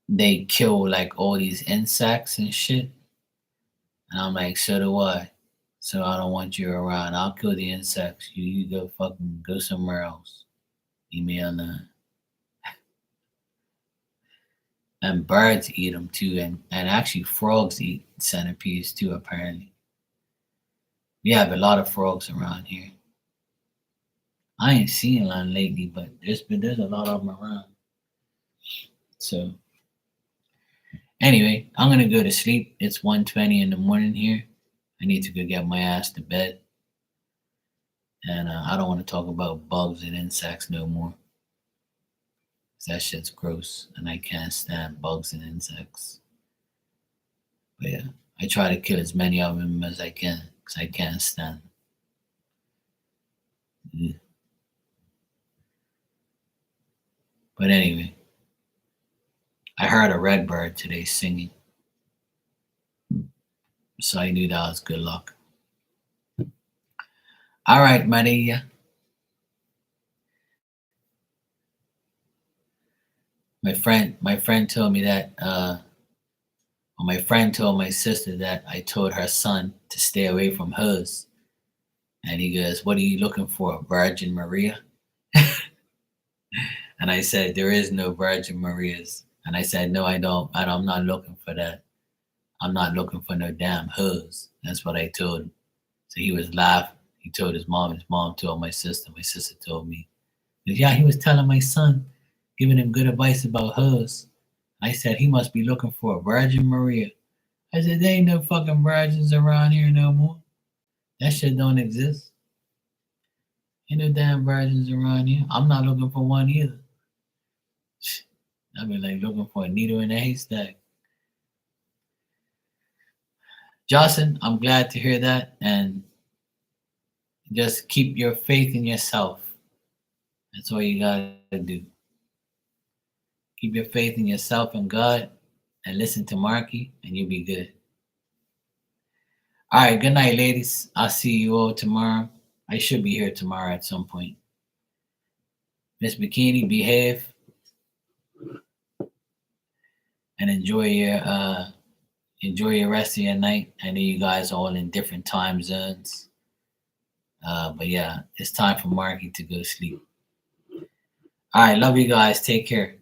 they kill like all these insects and shit. And I'm like, so do I. So I don't want you around. I'll kill the insects. You go fucking go somewhere else. Leave me alone. And birds eat them too, and actually frogs eat centipedes too. Apparently, we have a lot of frogs around here. I ain't seen none lately, but there's a lot of them around. So anyway, I'm gonna go to sleep. It's 1:20 in the morning here. I need to go get my ass to bed, and I don't want to talk about bugs and insects no more. 'cause that shit's gross, and I can't stand bugs and insects. But yeah, I try to kill as many of them as I can, because I can't stand them. Mm. But anyway, I heard a red bird today singing, so I knew that was good luck. All right, Maria. My friend told me that well, my friend told my sister that I told her son to stay away from hers. And he goes, "What are you looking for, Virgin Maria?" And I said, "There is no Virgin Marias." And I said, "No, I don't. I'm not looking for that. I'm not looking for no damn hers." That's what I told him. So he was laughing. He told his mom. His mom told my sister. My sister told me. Yeah, he was telling my son, giving him good advice about hers. I said, he must be looking for a Virgin Maria. I said, there ain't no fucking virgins around here no more. That shit don't exist. Ain't no damn virgins around here. I'm not looking for one either. I mean, like looking for a needle in a haystack. Jocelyn, I'm glad to hear that. And just keep your faith in yourself. That's all you got to do. Keep your faith in yourself and God and listen to Marky, and you'll be good. All right, good night, ladies. I'll see you all tomorrow. I should be here tomorrow at some point. Miss Bikini, behave and enjoy your rest of your night. I know you guys are all in different time zones, but yeah, it's time for Marky to go sleep. All right, love you guys. Take care.